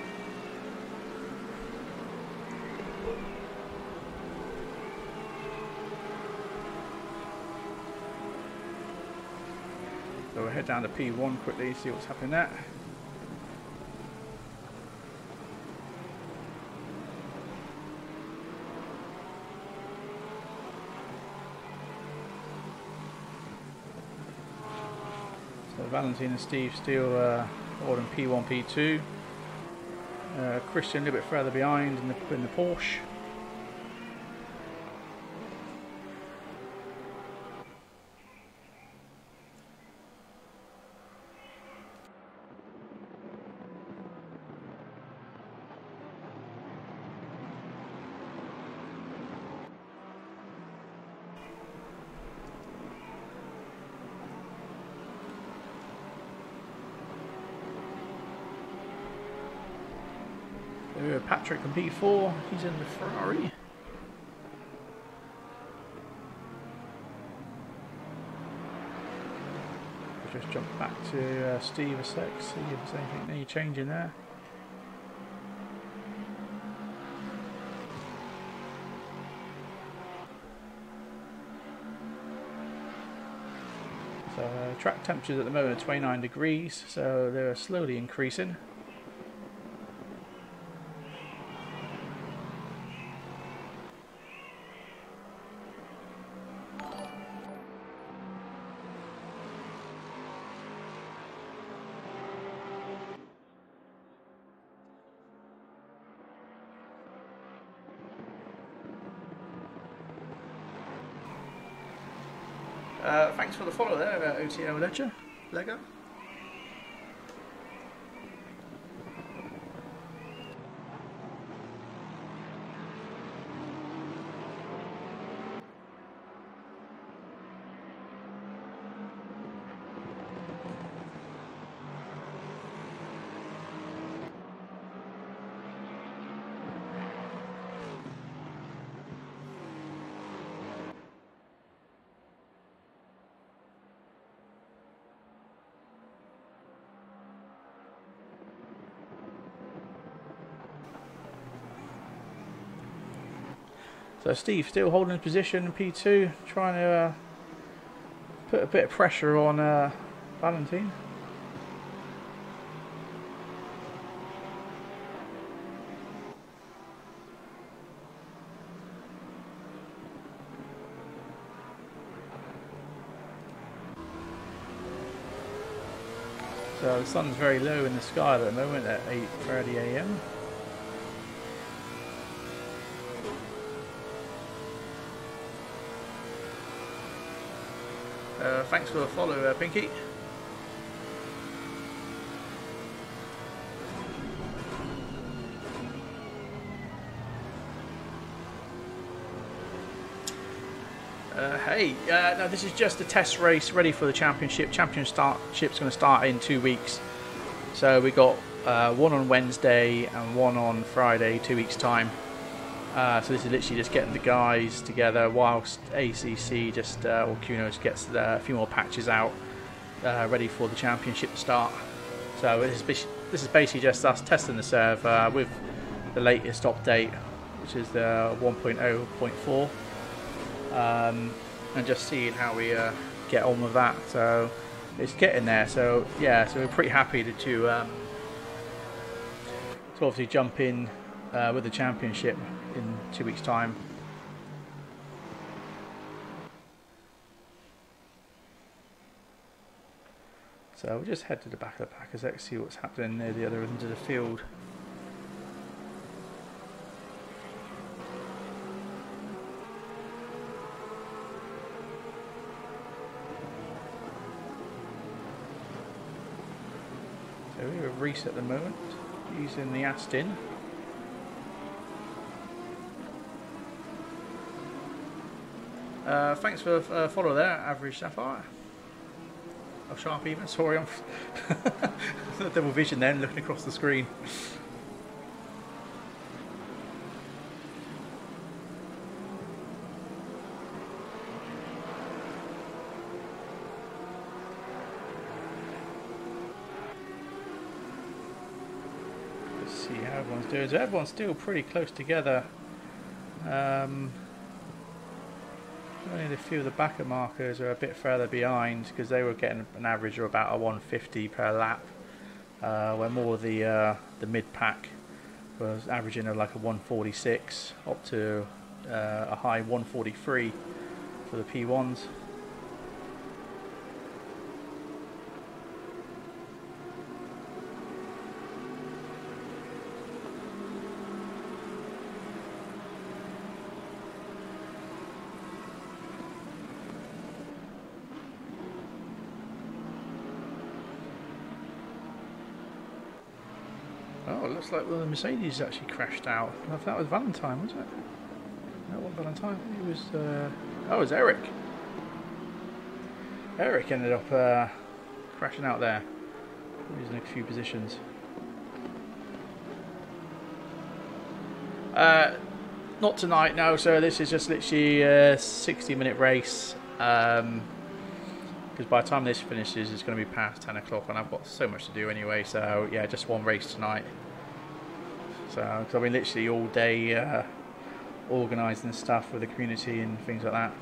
So we'll head down to P1 quickly, see what's happening there. So Valentine and Steve still all in P1, P2. Christian a little bit further behind in the Porsche. Patrick in P4, he's in the Ferrari. We'll just jump back to Steve a sec, see if there's anything any change in there. So track temperatures at the moment are 29 degrees, so they're slowly increasing. Thanks for the follow there, OTO Lego. So Steve still holding his position in P2, trying to put a bit of pressure on Valentine. So the sun's very low in the sky at the moment at 8:30 AM. Thanks for the follow, Pinky. Hey, no, this is just a test race ready for the championship. Championship's going to start in 2 weeks. So we got one on Wednesday and one on Friday, 2 weeks time. So this is literally just getting the guys together whilst ACC just or Kunos gets a few more patches out ready for the championship to start. So this is basically just us testing the serve with the latest update, which is the 1.04, and just seeing how we get on with that. So it's getting there. So yeah, so we're pretty happy to will obviously jump in with the championship in 2 weeks' time. So we'll just head to the back of the pack and see what's happening near the other end of the field. So we have a race at the moment using the Aston. Thanks for the follow there, Average Sapphire. Oh, Sharp even, sorry, I'm double vision then, looking across the screen. Let's see how everyone's doing. So everyone's still pretty close together. Only a few of the backer markers are a bit further behind because they were getting an average of about a 150 per lap, where more of the mid pack was averaging of like a 146 up to a high 143 for the P1s. Oh, it looks like one of the Mercedes actually crashed out. I thought that was Valentine, was it? No, it wasn't Valentine. It was. Oh, it was Eric. Eric ended up crashing out there, losing a few positions. Not tonight, no. So this is just literally a 60-minute race. Because by the time this finishes, it's going to be past 10 o'clock, and I've got so much to do anyway. So yeah, just one race tonight. So cause I've been literally all day organising stuff with the community and things like that.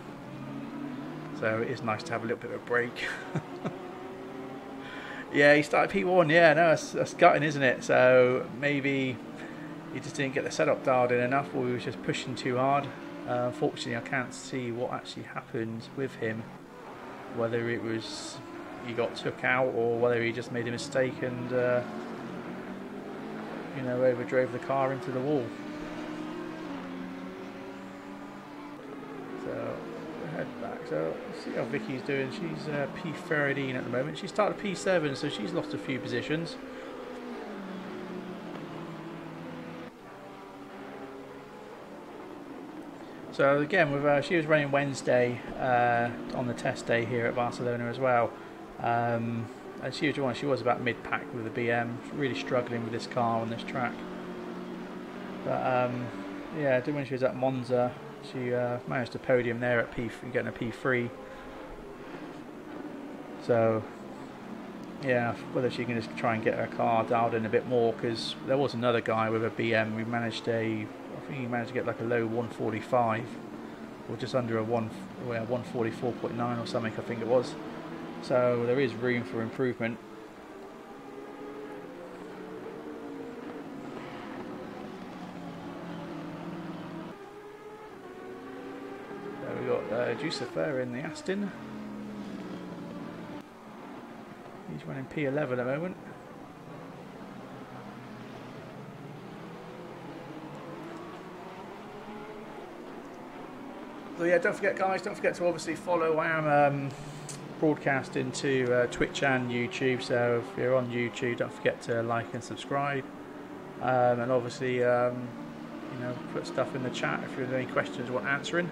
So it is nice to have a little bit of a break. Yeah, he started P1. Yeah, no, that's gutting, isn't it? So maybe he just didn't get the setup dialed in enough, or he was just pushing too hard. Unfortunately, I can't see what actually happened with him. Whether it was he got took out or whether he just made a mistake and you know, overdrove the car into the wall. So we'll head back. So let's see how Vicky's doing. She's P13 at the moment. She started P7, so she's lost a few positions. So again, with she was running Wednesday on the test day here at Barcelona as well, and she was about mid-pack with the BM, really struggling with this car on this track. But yeah, when she was at Monza, she managed to podium there at getting a P3. So yeah, whether she can just try and get her car dialed in a bit more, because there was another guy with a BM who managed I think he managed to get like a low 145 or just under a 144.9 or something, I think it was. So there is room for improvement. So we got Jucifer in the Aston. He's running P11 at the moment. So yeah, don't forget guys, don't forget to obviously follow. I am broadcasting to Twitch and YouTube, so if you're on YouTube, don't forget to like and subscribe. And obviously, you know, put stuff in the chat if you have any questions you want answering.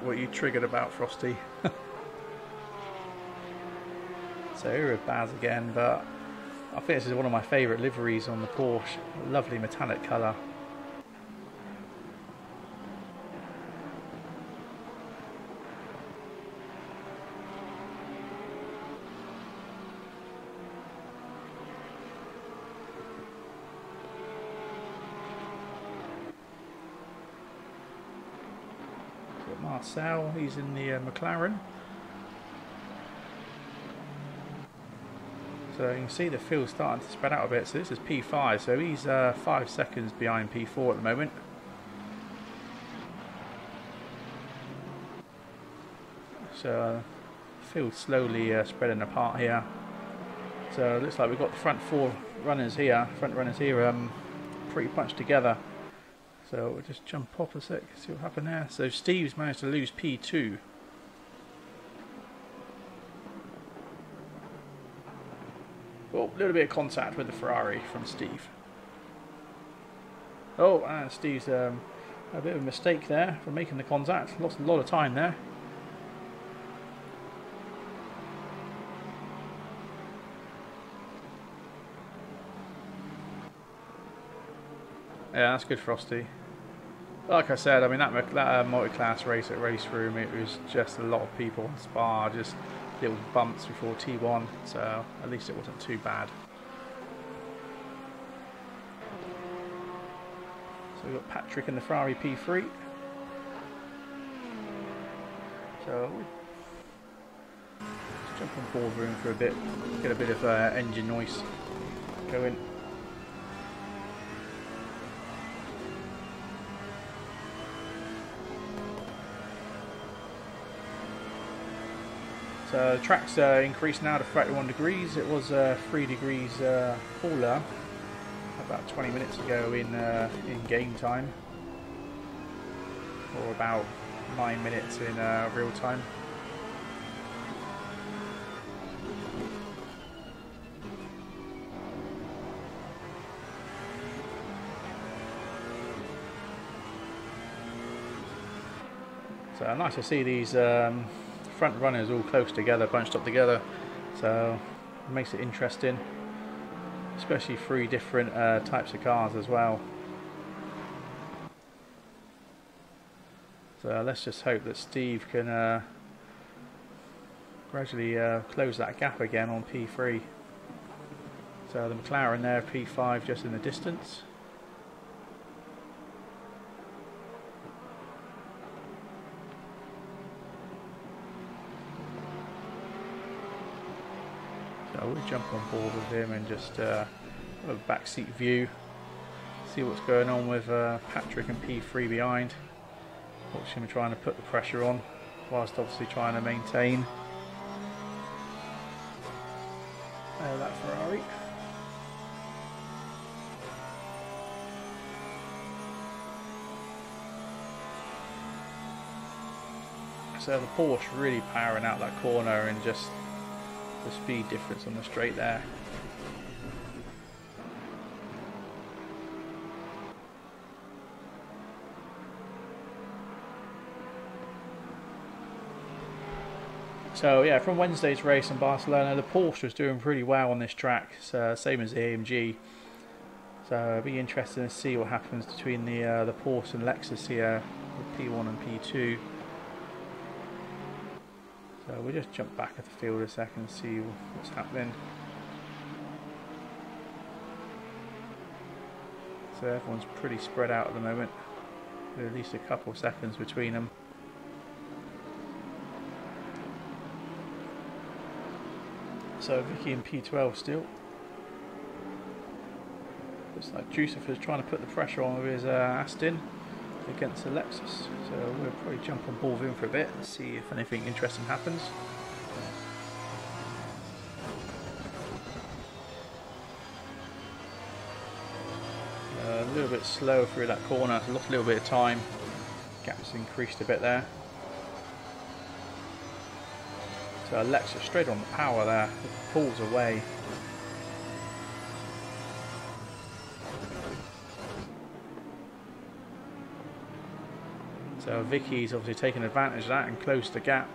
What are you triggered about, Frosty? So here with Baz again, but I think this is one of my favourite liveries on the Porsche. Lovely metallic colour. Marcel, he's in the McLaren. So you can see the field starting to spread out a bit. So this is P5, so he's 5 seconds behind P4 at the moment. So field slowly spreading apart here. So it looks like we've got the front runners here pretty much together. So we'll just jump off a sec, see what happened there. So Steve's managed to lose P2. Oh, a little bit of contact with the Ferrari from Steve. Oh, and Steve's a bit of a mistake there for making the contact. Lost a lot of time there. Yeah, that's good, Frosty. Like I said, I mean that multi-class race at Race Room, it was just a lot of people on Spa, just little bumps before T1, so at least it wasn't too bad. So we've got Patrick in the Ferrari P3. So let's jump on board room for a bit, get a bit of engine noise going. So the track's increased now to 31 degrees. It was 3 degrees cooler about 20 minutes ago in game time, or about 9 minutes in real time. So nice to see these front runners all close together, bunched up together, so it makes it interesting, especially 3 different types of cars as well. So let's just hope that Steve can gradually close that gap again on P3. So the McLaren there, P5 just in the distance. So we'll jump on board with him and just have a backseat view, see what's going on with Patrick and P3 behind. Watching him trying to put the pressure on, whilst obviously trying to maintain that Ferrari. So the Porsche really powering out that corner, and just the speed difference on the straight there. So yeah, from Wednesday's race in Barcelona, the Porsche was doing pretty well on this track, so same as the AMG. So it'll be interesting to see what happens between the Porsche and Lexus here, with P1 and P2. So we'll just jump back at the field a second and see what's happening. So everyone's pretty spread out at the moment, with at least a couple of seconds between them. So Vicky in P12 still. Looks like Jucifer's trying to put the pressure on with his Aston against the Lexus. So we'll probably jump on board with him for a bit and see if anything interesting happens. A little bit slow through that corner, lost a little bit of time. Gap's increased a bit there. So Lexus straight on the power there, it pulls away. So Vicky's obviously taking advantage of that and closed the gap.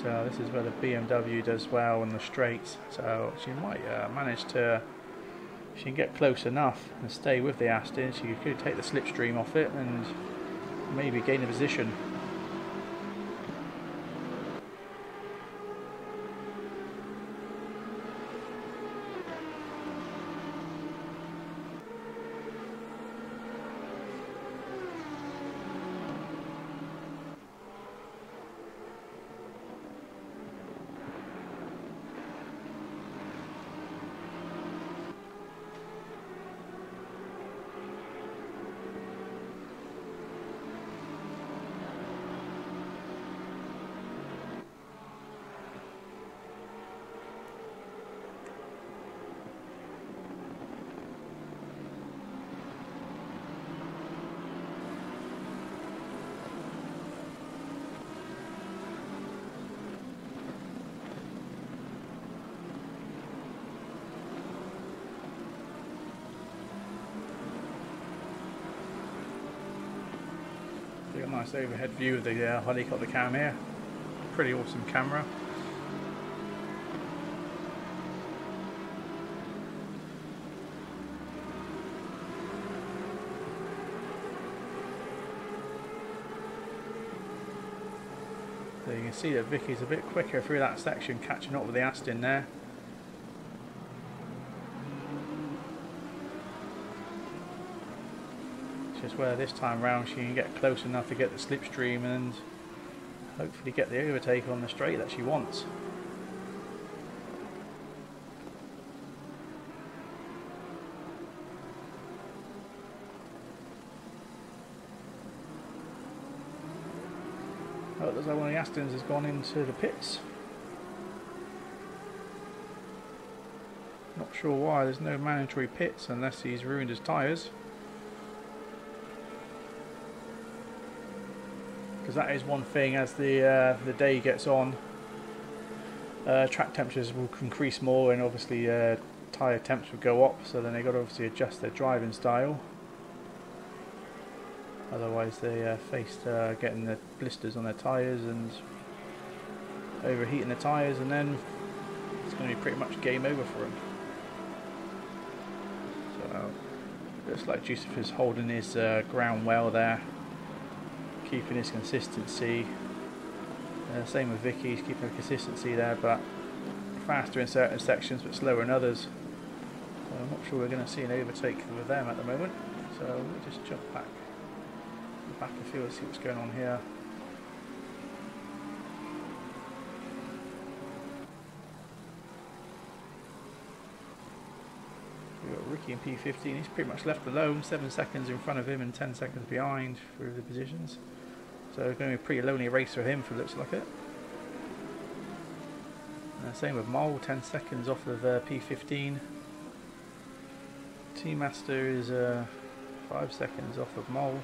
So this is where the BMW does well in the straights. So she might manage to, if she can get close enough and stay with the Aston, she could take the slipstream off it and maybe gain a position. got a nice overhead view of the helicopter cam here. Pretty awesome camera. So you can see that Vicky's a bit quicker through that section, catching up with the Aston there. It's just where this time round she can get close enough to get the slipstream and hopefully get the overtake on the straight that she wants. Oh, it looks like one of the Astons has gone into the pits. Not sure why, there's no mandatory pits unless he's ruined his tyres. Because that is one thing, as the day gets on, track temperatures will increase more and obviously tyre temps will go up, so then they've got to obviously adjust their driving style. Otherwise they faced getting the blisters on their tyres and overheating the tyres, and then it's going to be pretty much game over for them. So looks like Joseph is holding his ground well there, keeping his consistency. Same with Vicky, he's keeping a consistency there, but faster in certain sections but slower in others. So I'm not sure we're going to see an overtake with them at the moment. So we'll just jump back to the back of the field and see what's going on here. We've got Ricky in P15, he's pretty much left alone, 7 seconds in front of him and 10 seconds behind through the positions. So it's going to be a pretty lonely race for him, for looks like it. Same with Mole, 10 seconds off of P15. Thrustmaster is 5 seconds off of Mole.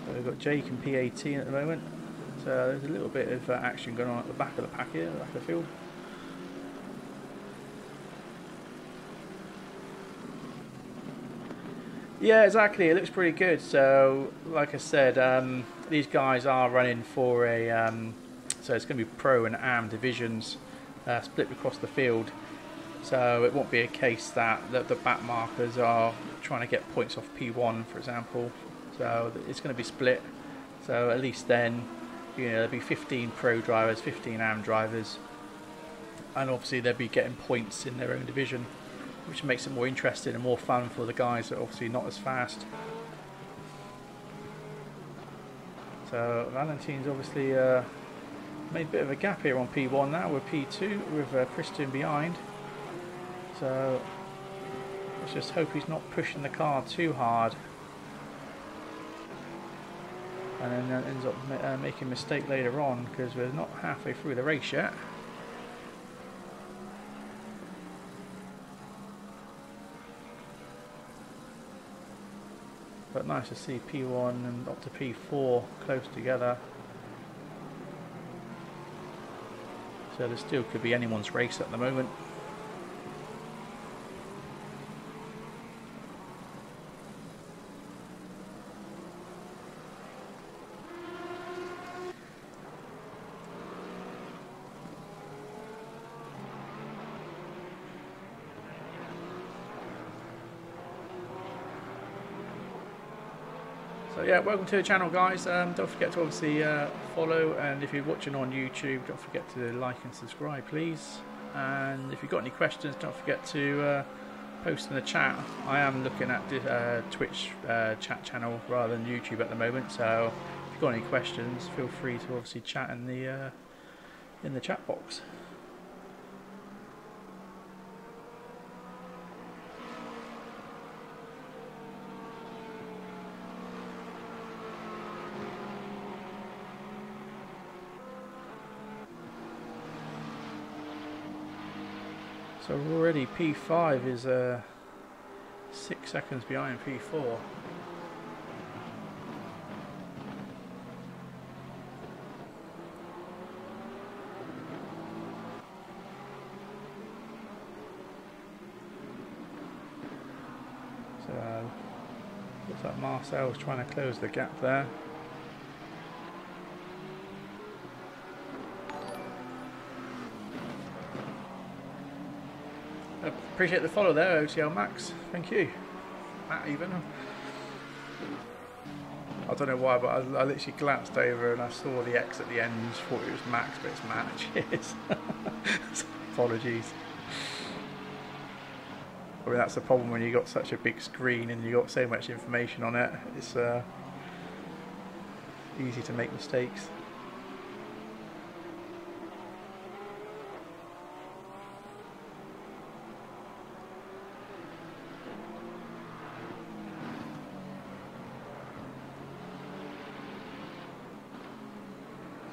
So we've got Jake in P18 at the moment. So there's a little bit of action going on at the back of the pack here, the back of the field. Yeah, exactly. It looks pretty good. So, like I said, these guys are running for a. So it's going to be pro and AM divisions split across the field. So it won't be a case that the back markers are trying to get points off P1, for example. So it's going to be split. So at least then, you know, there'll be 15 pro drivers, 15 AM drivers, and obviously they'll be getting points in their own division, which makes it more interesting and more fun for the guys that are obviously not as fast. So Valentine's obviously made a bit of a gap here on P1 now with P2 with Christian behind. So let's just hope he's not pushing the car too hard and then ends up making a mistake later on, because we're not halfway through the race yet. But nice to see P1 and up to P4 close together. So there still could be anyone's race at the moment. So yeah, welcome to the channel, guys. Don't forget to obviously follow, and if you're watching on YouTube, don't forget to like and subscribe, please. And if you've got any questions, don't forget to post in the chat. I am looking at the Twitch chat channel rather than YouTube at the moment, so if you've got any questions, feel free to obviously chat in the chat box. So already P5 is 6 seconds behind P4. So Looks like Marcel's trying to close the gap there. Appreciate the follow there, OTL Max. Thank you. Matt even. I don't know why, but I literally glanced over and I saw the X at the end, thought it was Max, but it's Matt. Cheers. Apologies. I mean, that's the problem when you've got such a big screen and you've got so much information on it. It's easy to make mistakes.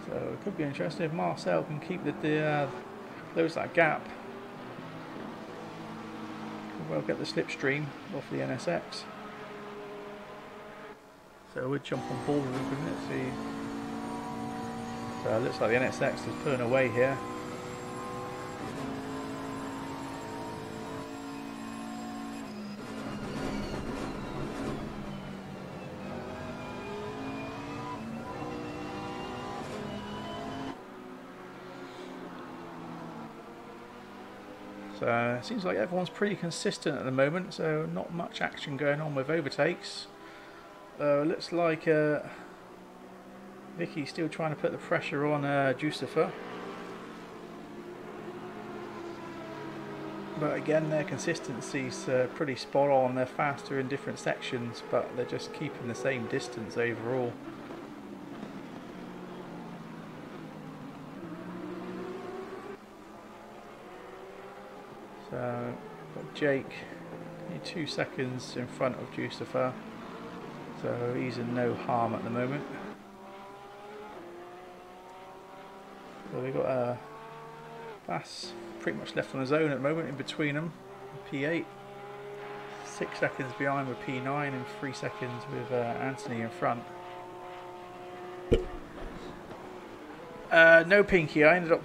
So it could be interesting if Marcel can keep close that gap. We'll get the slipstream off the NSX. So we'll jump on board with him. Let's see. So it looks like the NSX is pulling away here. So it seems like everyone's pretty consistent at the moment, so not much action going on with overtakes. Looks like Vicky's still trying to put the pressure on Jucifer. But again, their consistency's pretty spot on. They're faster in different sections, but they're just keeping the same distance overall. So, got Jake, only 2 seconds in front of Jucifer, so he's in no harm at the moment. So we've got Bass pretty much left on his own at the moment in between them. P8, 6 seconds behind with P9 and 3 seconds with Anthony in front. No Pinky. I ended up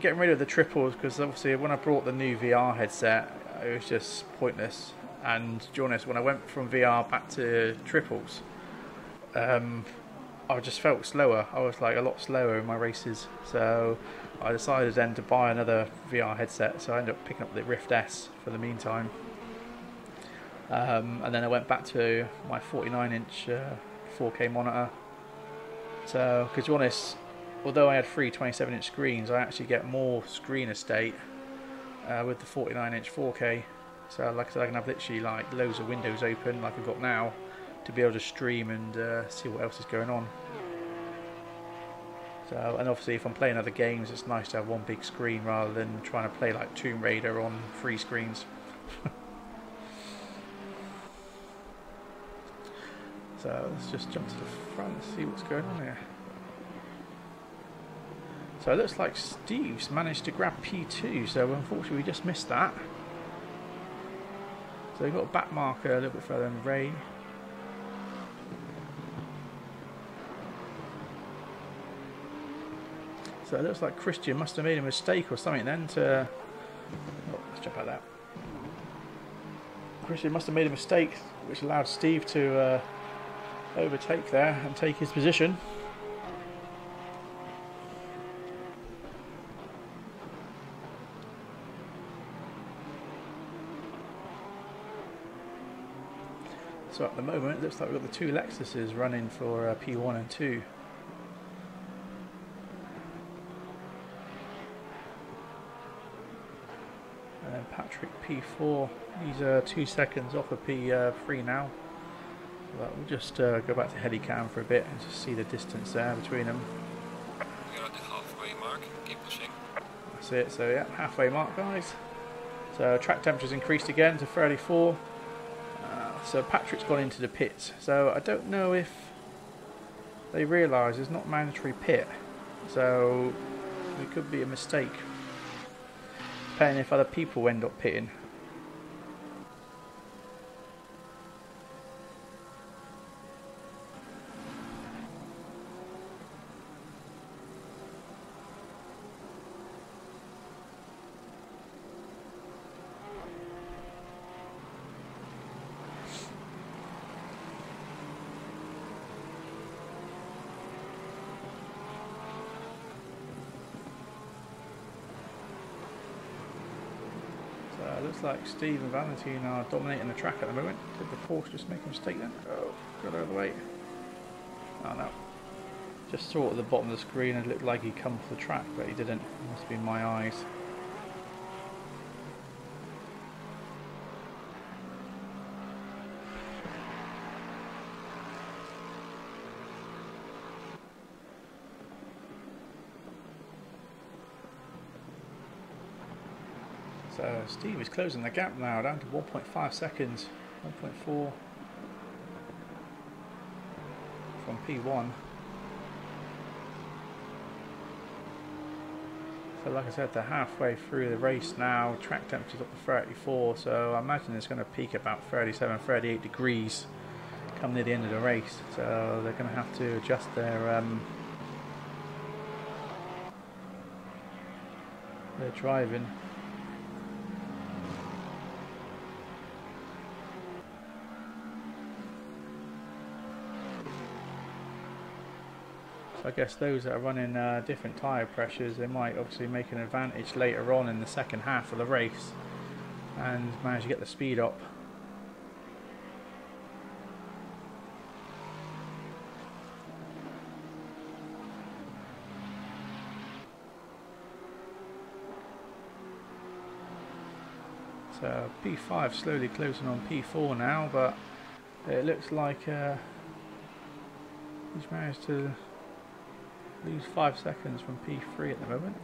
getting rid of the triples because obviously when I brought the new VR headset it was just pointless, and to be honest, when I went from VR back to triples I just felt slower. I was like a lot slower in my races, so I decided then to buy another VR headset, so I ended up picking up the Rift S for the meantime. And then I went back to my 49-inch 4K monitor. So, because to be honest, although I had 3 27-inch screens, I actually get more screen estate with the 49-inch 4K. So like I said, I can have literally like loads of windows open like I've got now to be able to stream and see what else is going on. So, and obviously if I'm playing other games, it's nice to have one big screen rather than trying to play like Tomb Raider on 3 screens. So let's just jump to the front and see what's going on here. So it looks like Steve's managed to grab P2, so unfortunately we just missed that. So we've got a back marker a little bit further than Ray. So it looks like Christian must have made a mistake or something then to... Oh, let's jump out of that. Christian must have made a mistake which allowed Steve to overtake there and take his position. So at the moment it looks like we've got the 2 Lexuses running for P1 and 2. And then Patrick P4, he's 2 seconds off of P3 now. But we'll just go back to Helicam for a bit and just see the distance there between them. We're at the halfway mark, keep pushing. That's it, so yeah, halfway mark guys. So track temperature's increased again to 34. So Patrick's gone into the pits, so I don't know if they realise it's not mandatory pit, so it could be a mistake, depending if other people end up pitting. looks like Steve and Valentine are dominating the track at the moment. Did the Porsche just make a mistake then? Oh, got out of the way. Oh no. Just saw it at the bottom of the screen and it looked like he'd come off the track, but he didn't. It must have been my eyes. So Steve is closing the gap now, down to 1.5 seconds, 1.4 from P1. So like I said, they're halfway through the race now, track temperature's up to 34, so I imagine it's going to peak about 37, 38 degrees come near the end of the race. So they're going to have to adjust their driving. I guess those that are running different tyre pressures, they might obviously make an advantage later on in the second half of the race and manage to get the speed up. So P5 slowly closing on P4 now, but it looks like he's managed to lose 5 seconds from P3 at the moment.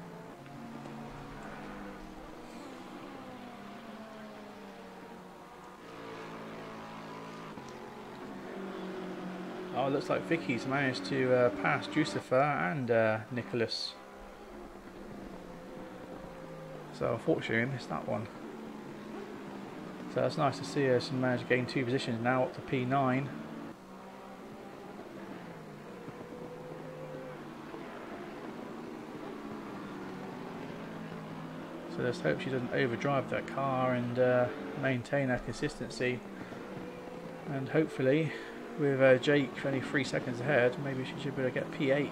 Oh, it looks like Vicky's managed to pass Jucifer and Nicholas. So unfortunately we missed that one. So it's nice to see us manage to gain 2 positions now up to P9. So let's hope she doesn't overdrive that car and maintain her consistency. And hopefully, with Jake only 3 seconds ahead, maybe she should be able to get P8.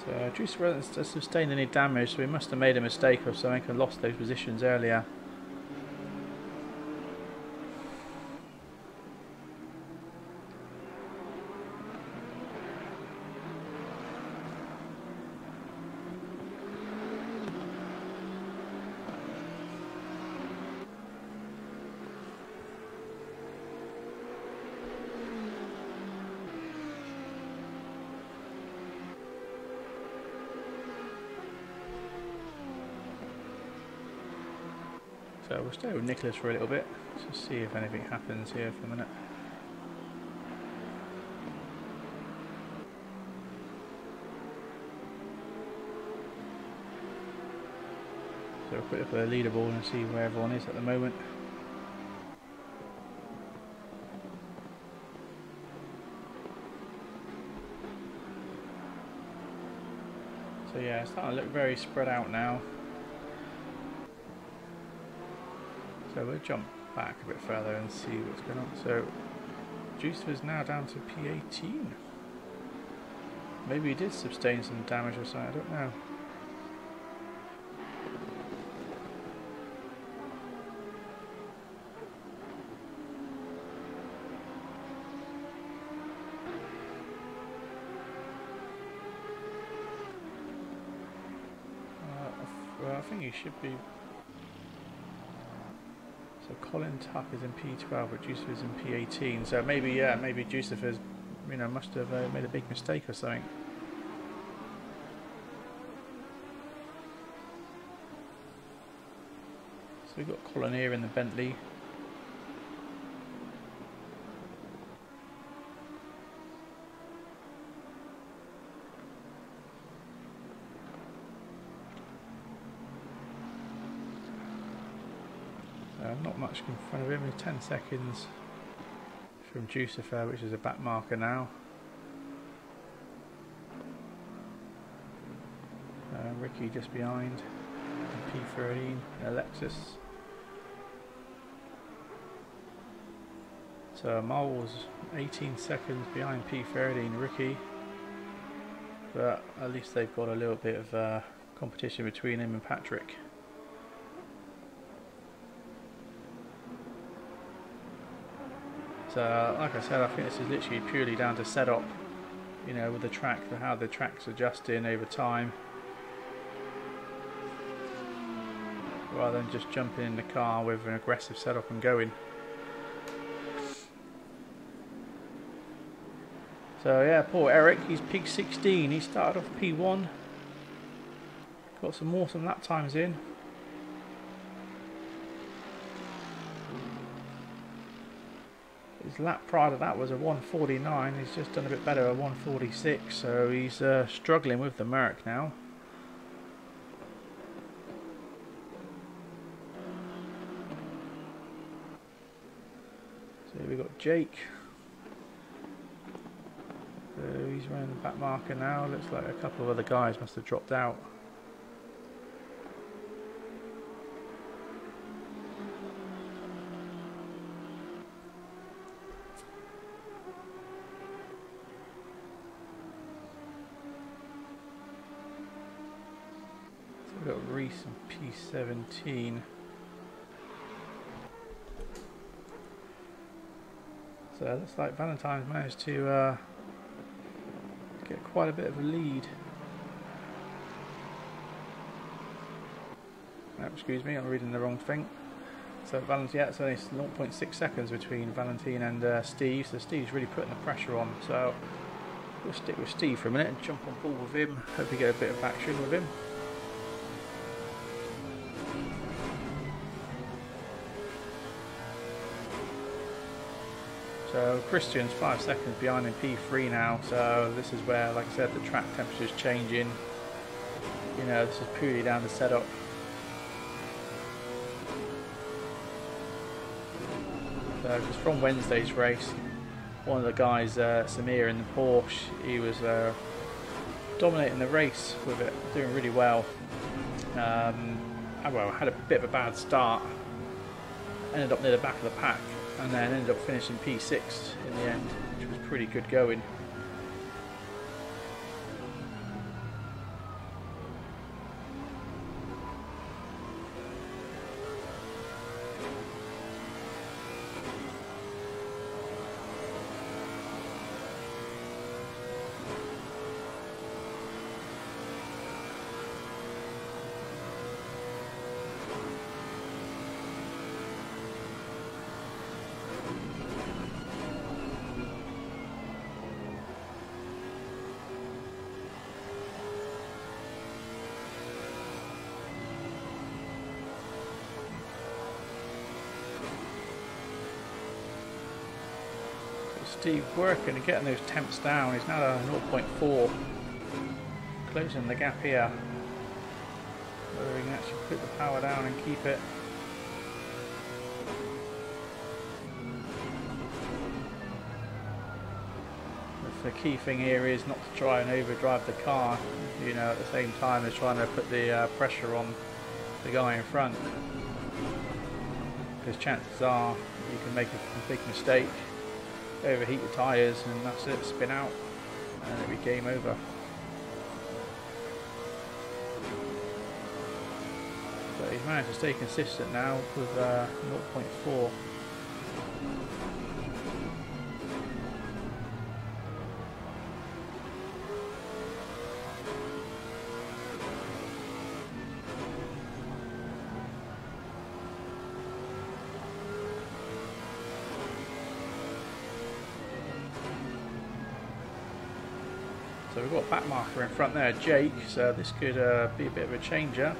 So Juice hasn't sustained any damage, so he must have made a mistake or something and lost those positions earlier. So we'll stay with Nicholas for a little bit, to see if anything happens here for a minute. So we'll quick look at the leaderboard and see where everyone is at the moment. So yeah, it's starting to look very spread out now. So we'll jump back a bit further and see what's going on. So Juicer's now down to P18. Maybe he did sustain some damage or something, I don't know. Well, I think he should be. So Colin Tuck is in P12, but Jucifer's in P18. So maybe, yeah, maybe Jucifer's, you know, must have made a big mistake or something. So we've got Colin here in the Bentley. Not much in front of him, 10 seconds, from Jucifer, which is a back marker now. Ricky just behind, P13, Alexis. So Mole's 18 seconds behind P13, Ricky. But at least they've got a little bit of competition between him and Patrick. So like I said, I think this is literally purely down to setup, you know, with the track, how the track's adjusting over time, rather than just jumping in the car with an aggressive setup and going. So yeah, poor Eric, he's P16, he started off P1, got some awesome lap times in. His lap prior to that was a 1:49, he's just done a bit better, a 1:46, so he's struggling with the Merc now. So we've got Jake. So he's running the back marker now. Looks like a couple of other guys must have dropped out. So we've got Reese and P17. So it looks like Valentine's managed to get quite a bit of a lead. Oh, excuse me, I'm reading the wrong thing. So Valentine, yeah, it's only 0.6 seconds between Valentine and Steve, so Steve's really putting the pressure on. So we'll stick with Steve for a minute and jump on board with him. Hope we get a bit of action with him. So Christian's 5 seconds behind in P3 now, so this is where, like I said, the track temperature is changing. You know, this is purely down to setup. So just from Wednesday's race, one of the guys, Samir in the Porsche, he was dominating the race with it, doing really well. Well, had a bit of a bad start, ended up near the back of the pack, and then ended up finishing P6 in the end, which was pretty good going. Steve working and getting those temps down. He's now at 0.4, closing the gap here, whether he can actually put the power down and keep it. The key thing here is not to try and overdrive the car, you know, at the same time as trying to put the pressure on the guy in front, because chances are you can make a big mistake, overheat the tyres, and that's it, spin out, and it'll be game over. But he's managed to stay consistent now with 0.4. So we've got a back marker in front there, Jake, so this could be a bit of a changer.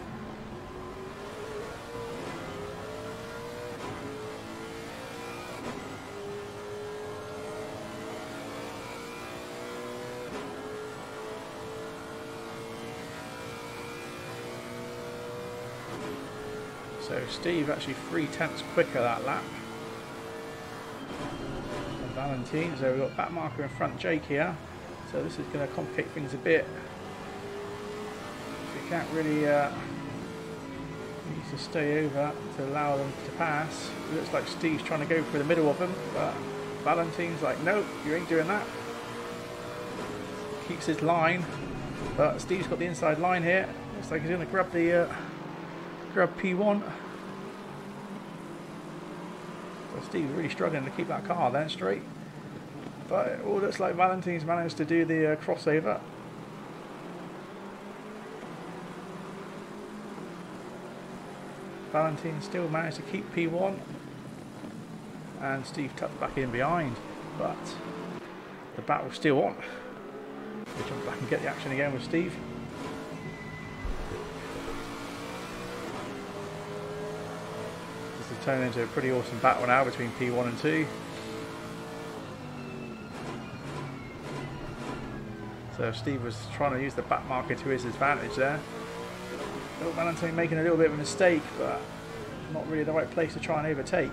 So Steve actually 3 tenths quicker that lap than Valentine. So we've got back marker in front Jake here. So this is going to complicate things a bit. We can't really needs to stay over to allow them to pass. It looks like Steve's trying to go through the middle of them, but Valentine's like, nope, you ain't doing that. Keeps his line, but Steve's got the inside line here. Looks like he's going to grab the grab P1. So Steve's really struggling to keep that car then straight. But it all looks like Valentine's managed to do the crossover. Valentine still managed to keep P1. And Steve tucked back in behind. But the battle's still on. We'll jump back and get the action again with Steve. This has turned into a pretty awesome battle now between P1 and 2. So Steve was trying to use the back marker to his advantage there. Little Valentine making a little bit of a mistake, but not really the right place to try and overtake.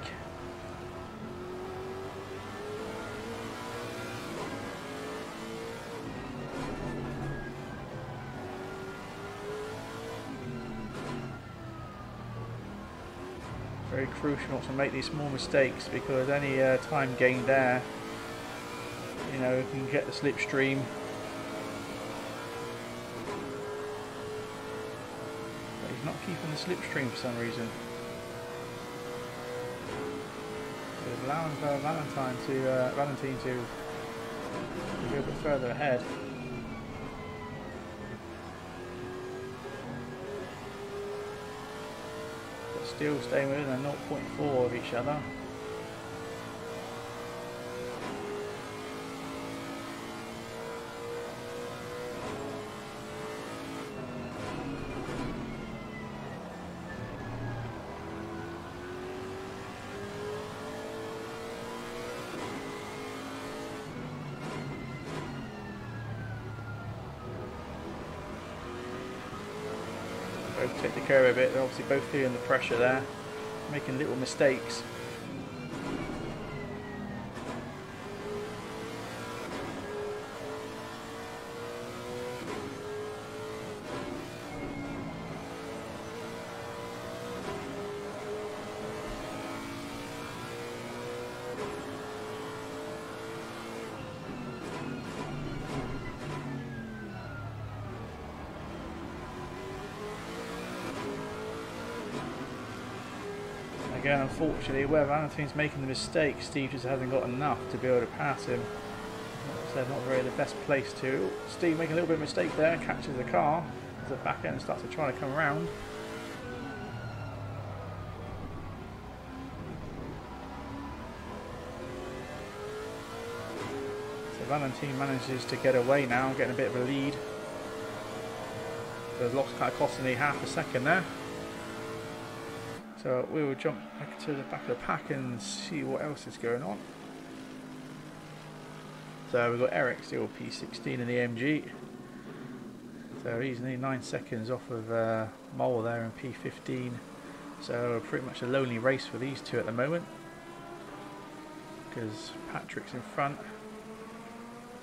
Very crucial not to make these small mistakes, because any time gained there, you know, you can get the slipstream. But he's not keeping the slipstream for some reason. So it's allowing Valentine to go a bit further ahead. Still staying within a 0.4 of each other. Both take the curve a bit, they're obviously both feeling the pressure there, making little mistakes. Again, unfortunately, where Valentine's making the mistake, Steve just hasn't got enough to be able to pass him. So not really the best place to. Steve making a little bit of mistake there, catches the car as the back end starts to try to come around. So Valentine manages to get away now, getting a bit of a lead. So lost, kind of costing me half a second there. So we will jump back to the back of the pack and see what else is going on. So we've got Eric still P16 in the AMG. So he's nearly 9 seconds off of Mole there in P15. So pretty much a lonely race for these two at the moment, because Patrick's in front.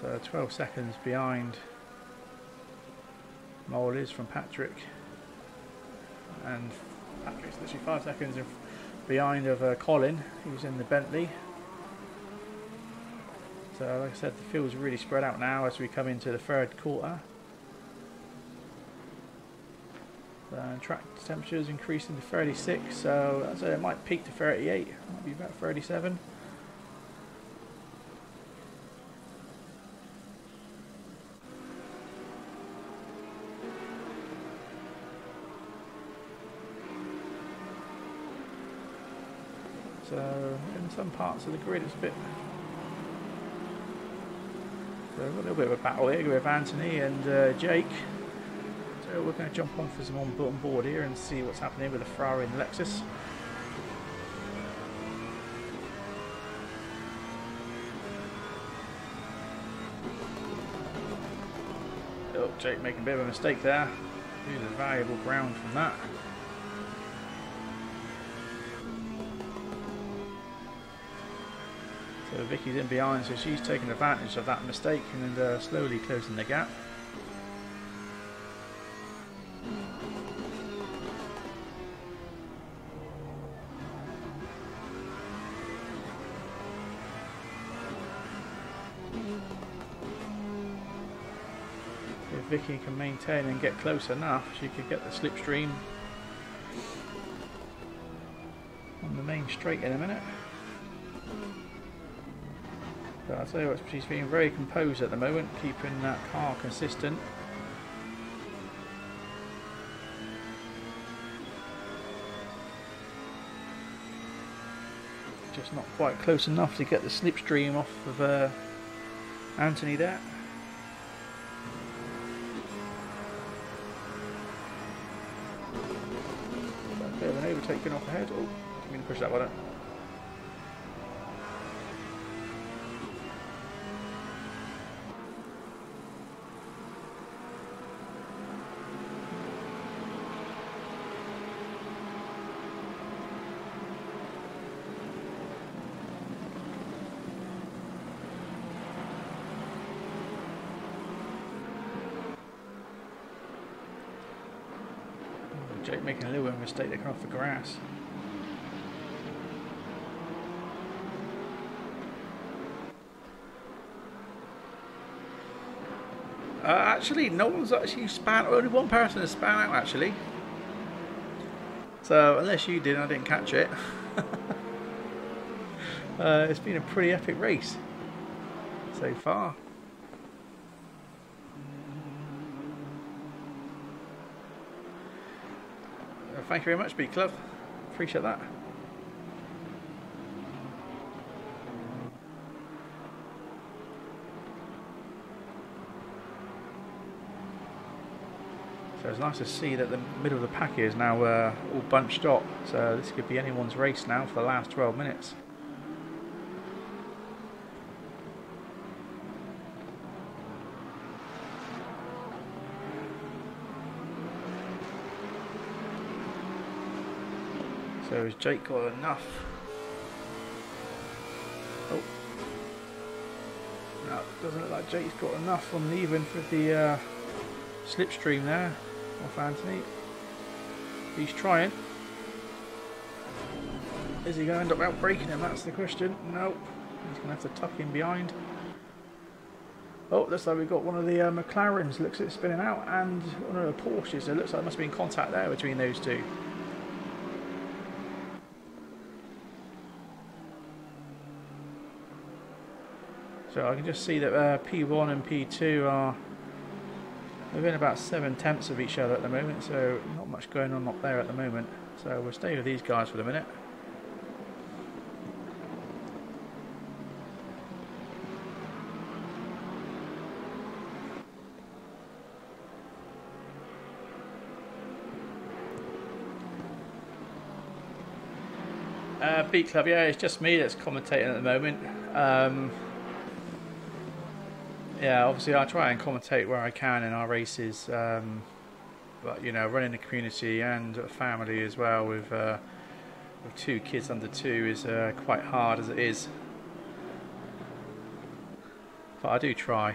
So 12 seconds behind Mole is from Patrick. And Patrick's literally 5 seconds behind of Colin, who's in the Bentley. So like I said, the field's really spread out now as we come into the third quarter. Track temperatures increasing to 36, so I'd say it might peak to 38, might be about 37. So in some parts of the grid it's a bit. So we've got a little bit of a battle here with Anthony and Jake. So we're going to jump on for some on board here and see what's happening with the Ferrari and Lexus. Oh, Jake making a bit of a mistake there. Losing valuable ground from that. So Vicky's in behind, so she's taking advantage of that mistake and slowly closing the gap. If Vicky can maintain and get close enough, she could get the slipstream on the main straight in a minute. But I'll tell you what, she's being very composed at the moment, keeping that car consistent. Just not quite close enough to get the slipstream off of Anthony there. A bit of an overtaking off ahead. Oh, I'm going to push that one up. Jake making a little bit of a mistake there, coming off the grass. Actually, no one's actually span. Only one person has span out actually. So unless you did, I didn't catch it. It's been a pretty epic race so far. Thank you very much, Beat Club. Appreciate that. So it's nice to see that the middle of the pack is now all bunched up. So this could be anyone's race now for the last 12 minutes. So has Jake got enough? Oh. No, it doesn't look like Jake's got enough on leaving for the slipstream there off Anthony. He's trying. Is he going to end up outbraking him? That's the question. Nope. He's going to have to tuck in behind. Oh, looks like we've got one of the McLarens. Looks like it's spinning out, and one of the Porsches. So it looks like there must be in contact there between those two. So I can just see that P1 and P2 are within about 7/10 of each other at the moment, so not much going on up there at the moment. So we'll stay with these guys for the minute. Beat Club, yeah, it's just me that's commentating at the moment. Yeah, obviously I try and commentate where I can in our races, but you know, running a community and a family as well with 2 kids under 2 is quite hard as it is, but I do try.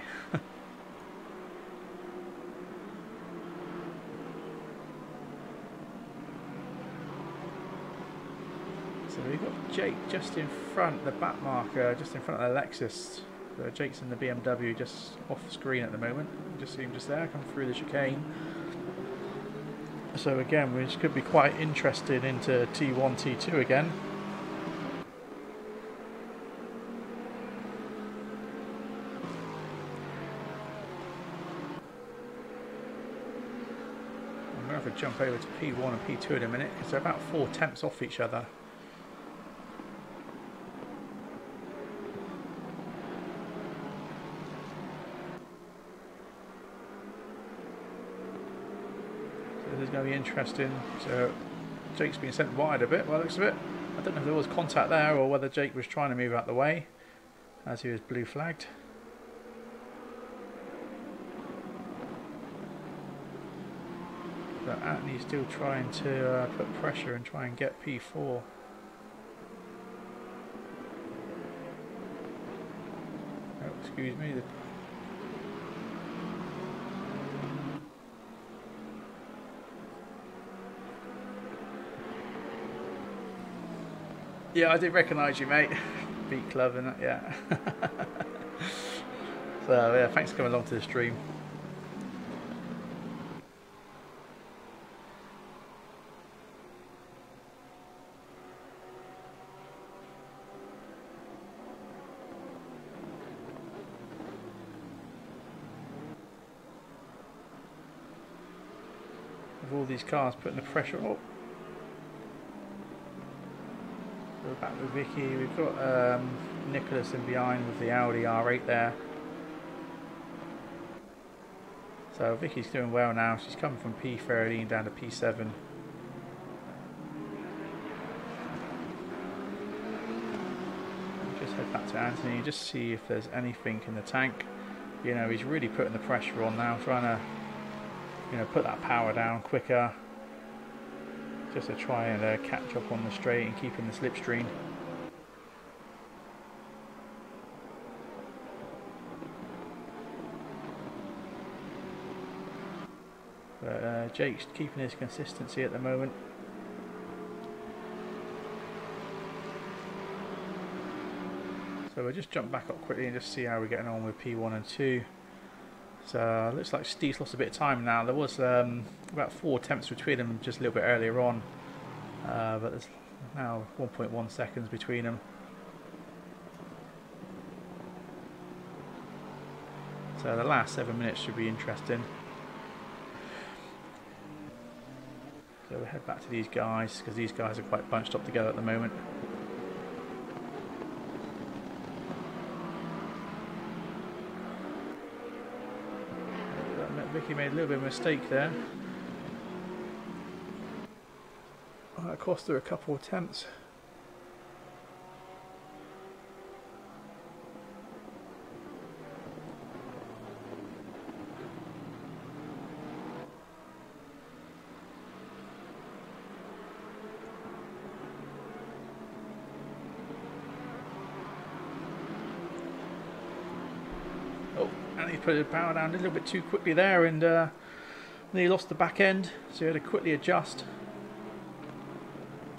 So we've got Jake just in front, the back marker just in front of the Lexus. So Jake's in the BMW just off screen at the moment. Just see him just there, come through the chicane. So again, we could be quite interested into T1, T2 again. I'm going to have to jump over to P1 and P2 in a minute because they're about 4/10 off each other. This is going to be interesting. So Jake's been sent wide a bit by the looks of it. I don't know if there was contact there or whether Jake was trying to move out the way as he was blue flagged. But Anthony's still trying to put pressure and try and get P4. excuse me. Yeah, I did recognise you, mate. Beat Club and that, yeah. So yeah, thanks for coming along to the stream. With all these cars putting the pressure on. We're back with Vicky. We've got Nicholas in behind with the Audi R8 there. So Vicky's doing well now. She's come from P13 down to P7. Just head back to Anthony, just see if there's anything in the tank. You know, he's really putting the pressure on now, trying to, you know, put that power down quicker, just to try and catch up on the straight and keep in the slipstream. But Jake's keeping his consistency at the moment. So we'll just jump back up quickly and just see how we're getting on with P1 and 2. So looks like Steve's lost a bit of time now. There was about 4 attempts between them just a little bit earlier on, but there's now 1.1 seconds between them. So the last 7 minutes should be interesting. So we'll head back to these guys, because these guys are quite bunched up together at the moment. Vicky made a little bit of a mistake there. That cost her a couple of attempts. He put the power down a little bit too quickly there, and then he lost the back end, so he had to quickly adjust.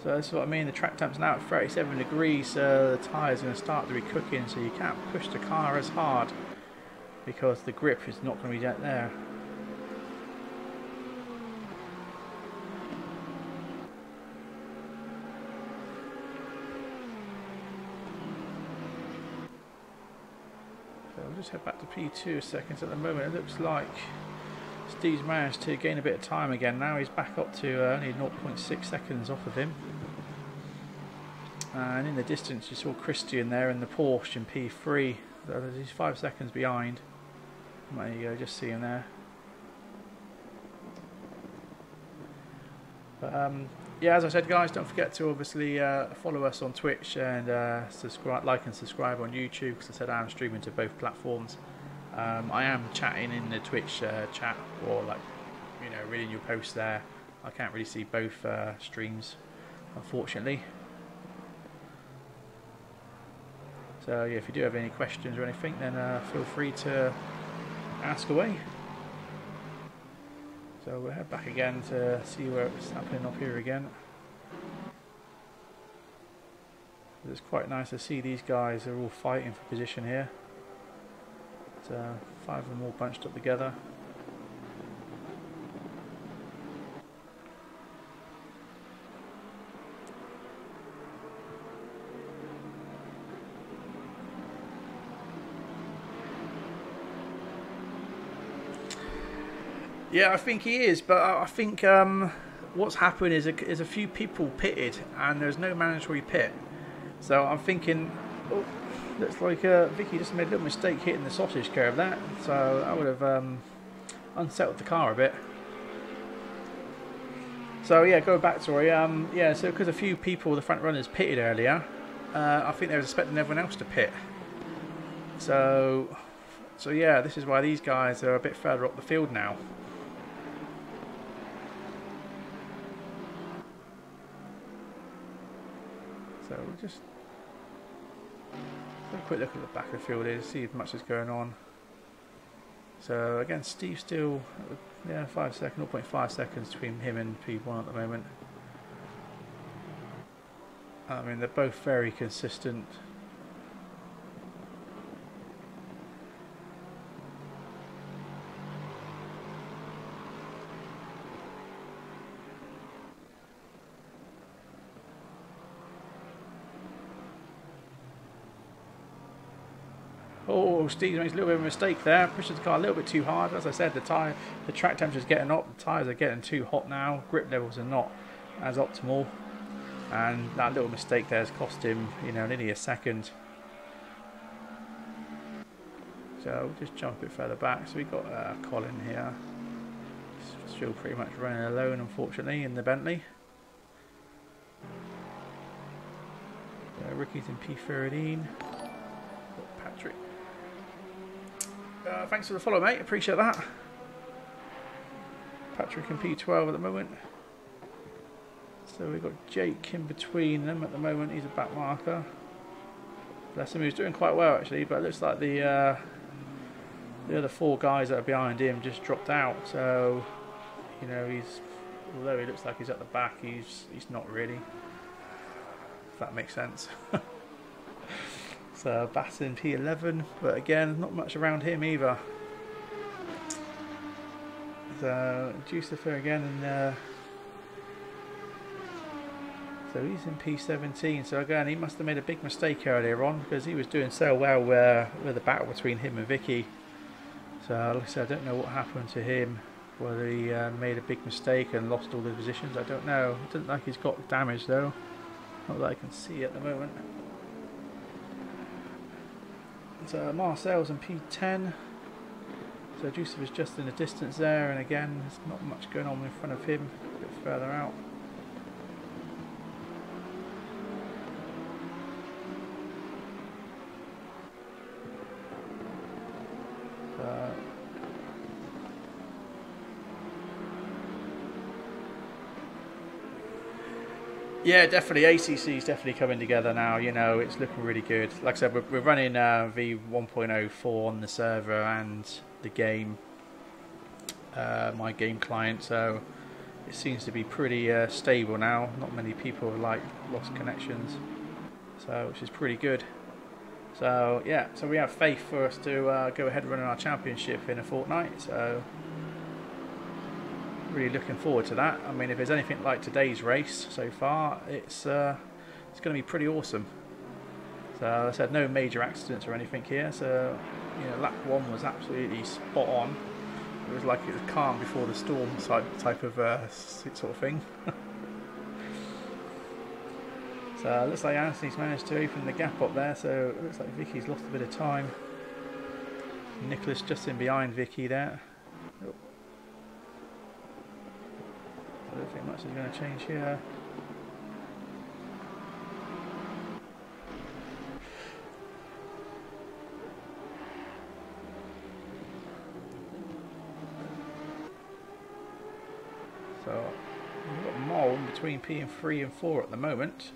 So that's what I mean, the track temp's now at 37 degrees, so the tyres are going to start to be cooking, so you can't push the car as hard because the grip is not going to be there. We'll just head back to P2 a second. At the moment it looks like Steve's managed to gain a bit of time again. Now he's back up to only 0.6 seconds off of him, and in the distance you saw Christian there in the Porsche in P3. So he's 5 seconds behind. There you go, just see him there. But yeah, as I said, guys, don't forget to obviously follow us on Twitch and subscribe, like and subscribe on YouTube, because I said I'm streaming to both platforms. I am chatting in the Twitch chat, or like, you know, reading your posts there. I can't really see both streams, unfortunately. So yeah, if you do have any questions or anything, then feel free to ask away. So we'll head back again to see where it's happening up here again. It's quite nice to see these guys are all fighting for position here. So 5 of them all bunched up together. Yeah, I think he is, but I think what's happened is a few people pitted, and there's no mandatory pit. So I'm thinking, oh, looks like Vicky just made a little mistake hitting the sausage curve there. So I would have unsettled the car a bit. So yeah, go back to her. Yeah, so because a few people, the front runners, pitted earlier, I think they were expecting everyone else to pit. So yeah, this is why these guys are a bit further up the field now. So we'll just quick look at the back of the field here to see if much is going on. So again, Steve's still, yeah, 0.5 seconds between him and P1 at the moment. I mean, they're both very consistent. Oh, Steve makes a little bit of a mistake there. Pushes the car a little bit too hard. As I said, the track temperature is getting up. The tyres are getting too hot now. Grip levels are not as optimal, and that little mistake there has cost him, you know, nearly a second. So we'll just jump a bit further back. So we've got Colin here. Still pretty much running alone, unfortunately, in the Bentley. Ricky's in P13. Got Patrick. Thanks for the follow, mate. Appreciate that. Patrick in P12 at the moment. So we've got Jake in between them at the moment. He's a back marker. Bless him. He's doing quite well actually, but it looks like the other 4 guys that are behind him just dropped out. So, you know, although he looks like he's at the back, he's not really. If that makes sense. So Bass in P11, but again, not much around him either. So Jucifer again, and so he's in P17. So again, he must have made a big mistake earlier on because he was doing so well with the battle between him and Vicky. So like I said, I don't know what happened to him. Whether he made a big mistake and lost all the positions, I don't know. It doesn't look like he's got damage though. Not that I can see at the moment. So Marcel's in P10. So Juicer was just in the distance there, and again, there's not much going on in front of him, a bit further out. Yeah, definitely. ACC is definitely coming together now. You know, it's looking really good. Like I said, we're running V1.04 on the server and the game, my game client. So it seems to be pretty stable now. Not many people have lost connections, so which is pretty good. So yeah, so we have faith for us to go ahead running our championship in a fortnight. So really looking forward to that. I mean, if there's anything like today's race so far, it's going to be pretty awesome. So as I said, no major accidents or anything here. So you know, lap 1 was absolutely spot on. It was like it was calm before the storm type of sort of thing. So it looks like Anthony's managed to open the gap up there. So it looks like Vicky's lost a bit of time. Nicholas just in behind Vicky there. Oh. I don't think much is going to change here. So we've got Mole in between P3 and 4 at the moment.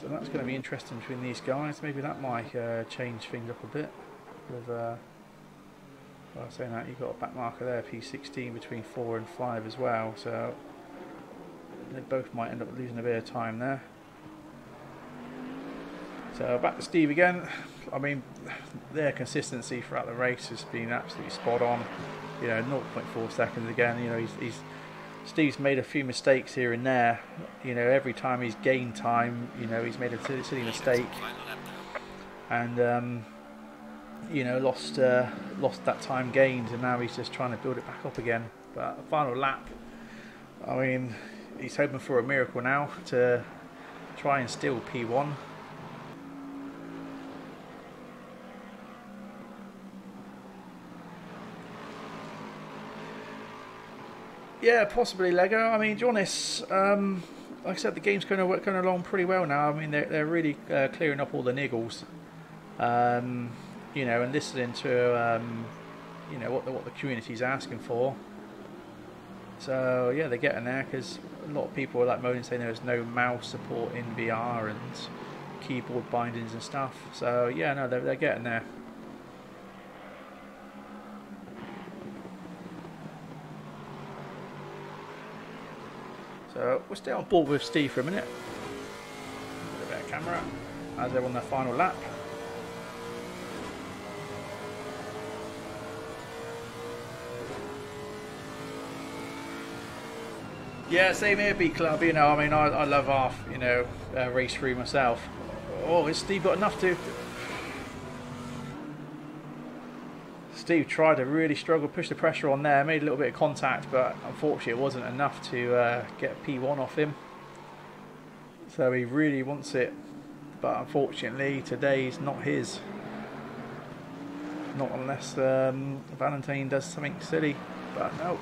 So that's going to be interesting between these guys. Maybe that might change things up a bit. With while saying that, you've got a back marker there, P16 between 4 and 5 as well. So they both might end up losing a bit of time there. So back to Steve again. I mean, their consistency throughout the race has been absolutely spot on. You know, 0.4 seconds again. You know, Steve's made a few mistakes here and there. You know, every time he's gained time, you know, he's made a silly mistake, and you know, lost that time gained, and now he's just trying to build it back up again. But the final lap, I mean, he's hoping for a miracle now to try and steal P1. Yeah, possibly Lego. I mean, to be honest, like I said, the game's going along pretty well now. I mean, they're really clearing up all the niggles, you know, and listening to you know, what the community's asking for. So yeah, they're getting there, because a lot of people are like moaning, saying there's no mouse support in VR, and keyboard bindings and stuff. So yeah, no, they're getting there. So we'll stay on board with Steve for a minute. Put a bit of camera as they're on their final lap. Yeah, same here, B Club. You know, I mean, I love our, you know, race through myself. Oh, has Steve got enough to? Steve tried to really struggle, push the pressure on there, made a little bit of contact, but unfortunately it wasn't enough to get P1 off him. So he really wants it, but unfortunately today's not his. Not unless Valentine does something silly, but no.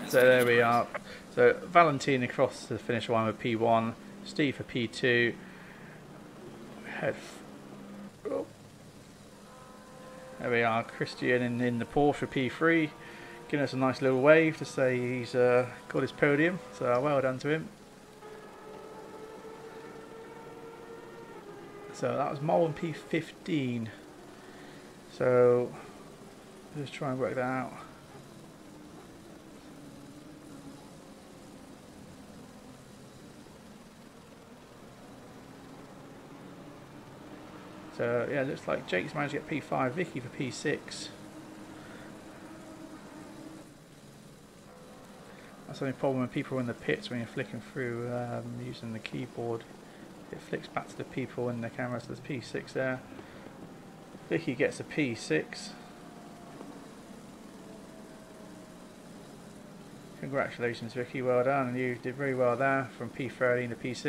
So there we are. So Valentine across the finish line with P1, Steve for P2. Oh. There we are, Christian in the Porsche for P3, giving us a nice little wave to say he's got his podium. So well done to him. So that was Mole in P15. So let's try and work that out. So yeah, it looks like Jake's managed to get P5, Vicky for P6. That's the only problem when people are in the pits when you're flicking through using the keyboard. It flicks back to the people in the camera, so there's P6 there. Vicky gets a P6. Congratulations Vicky, well done. You did very well there from P13 to P6.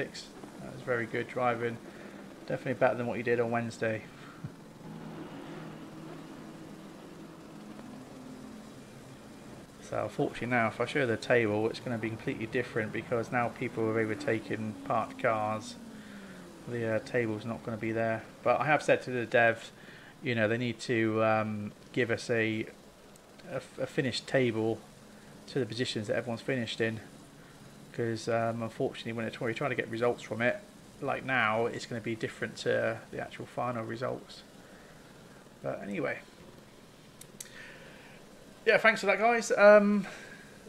That was very good driving. Definitely better than what you did on Wednesday. So unfortunately now, if I show the table, it's going to be completely different because now people have overtaken parked cars. The table's not going to be there. But I have said to the devs, you know, they need to give us a finished table to the positions that everyone's finished in. Because unfortunately, when you're trying to get results from it, like now, it's going to be different to the actual final results. But anyway, yeah, thanks for that, guys. So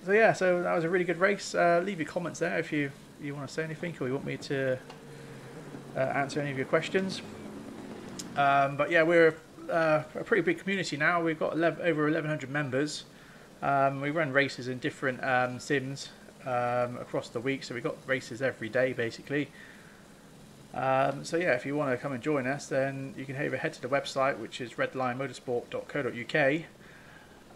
yeah, so that was a really good race. Leave your comments there if you want to say anything or you want me to answer any of your questions. But yeah, we're a pretty big community now. We've got over 1,100 members. We run races in different sims across the week, so we've got races every day basically. So yeah, if you want to come and join us, then you can either head to the website, which is redlinemotorsport.co.uk,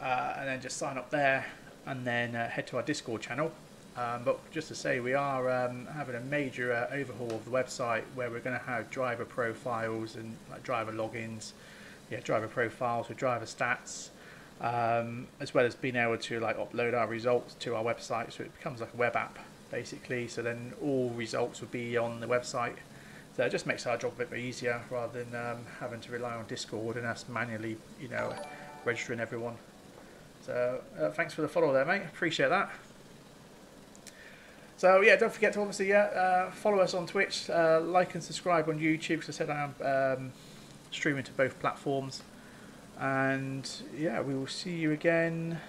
and then just sign up there, and then head to our Discord channel. But just to say, we are having a major overhaul of the website where we're going to have driver profiles and like driver logins, yeah, driver profiles with driver stats, as well as being able to like upload our results to our website, so it becomes like a web app basically. So then all results will be on the website. So it just makes our job a bit easier rather than having to rely on Discord and us manually, you know, registering everyone. So thanks for the follow there, mate. Appreciate that. So yeah, don't forget to obviously follow us on Twitch, like and subscribe on YouTube, because I said I'm streaming to both platforms. And yeah, we will see you again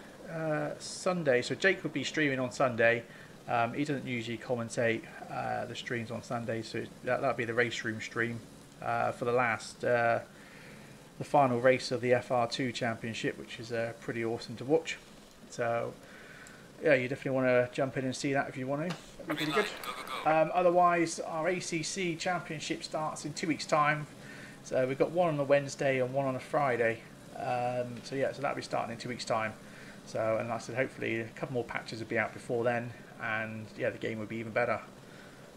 Sunday. So Jake will be streaming on Sunday. He doesn't usually commentate the streams on Sunday, so that'll be the race room stream for the last, the final race of the FR2 Championship, which is pretty awesome to watch. So yeah, you definitely want to jump in and see that if you want to. That'd be pretty good. Otherwise, our ACC Championship starts in 2 weeks' time. So we've got one on a Wednesday and one on a Friday. So yeah, so that'll be starting in 2 weeks' time. So, and like I said, hopefully a couple more patches will be out before then, and yeah, the game will be even better.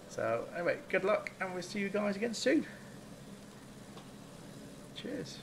So anyway, good luck, and we'll see you guys again soon. Cheers.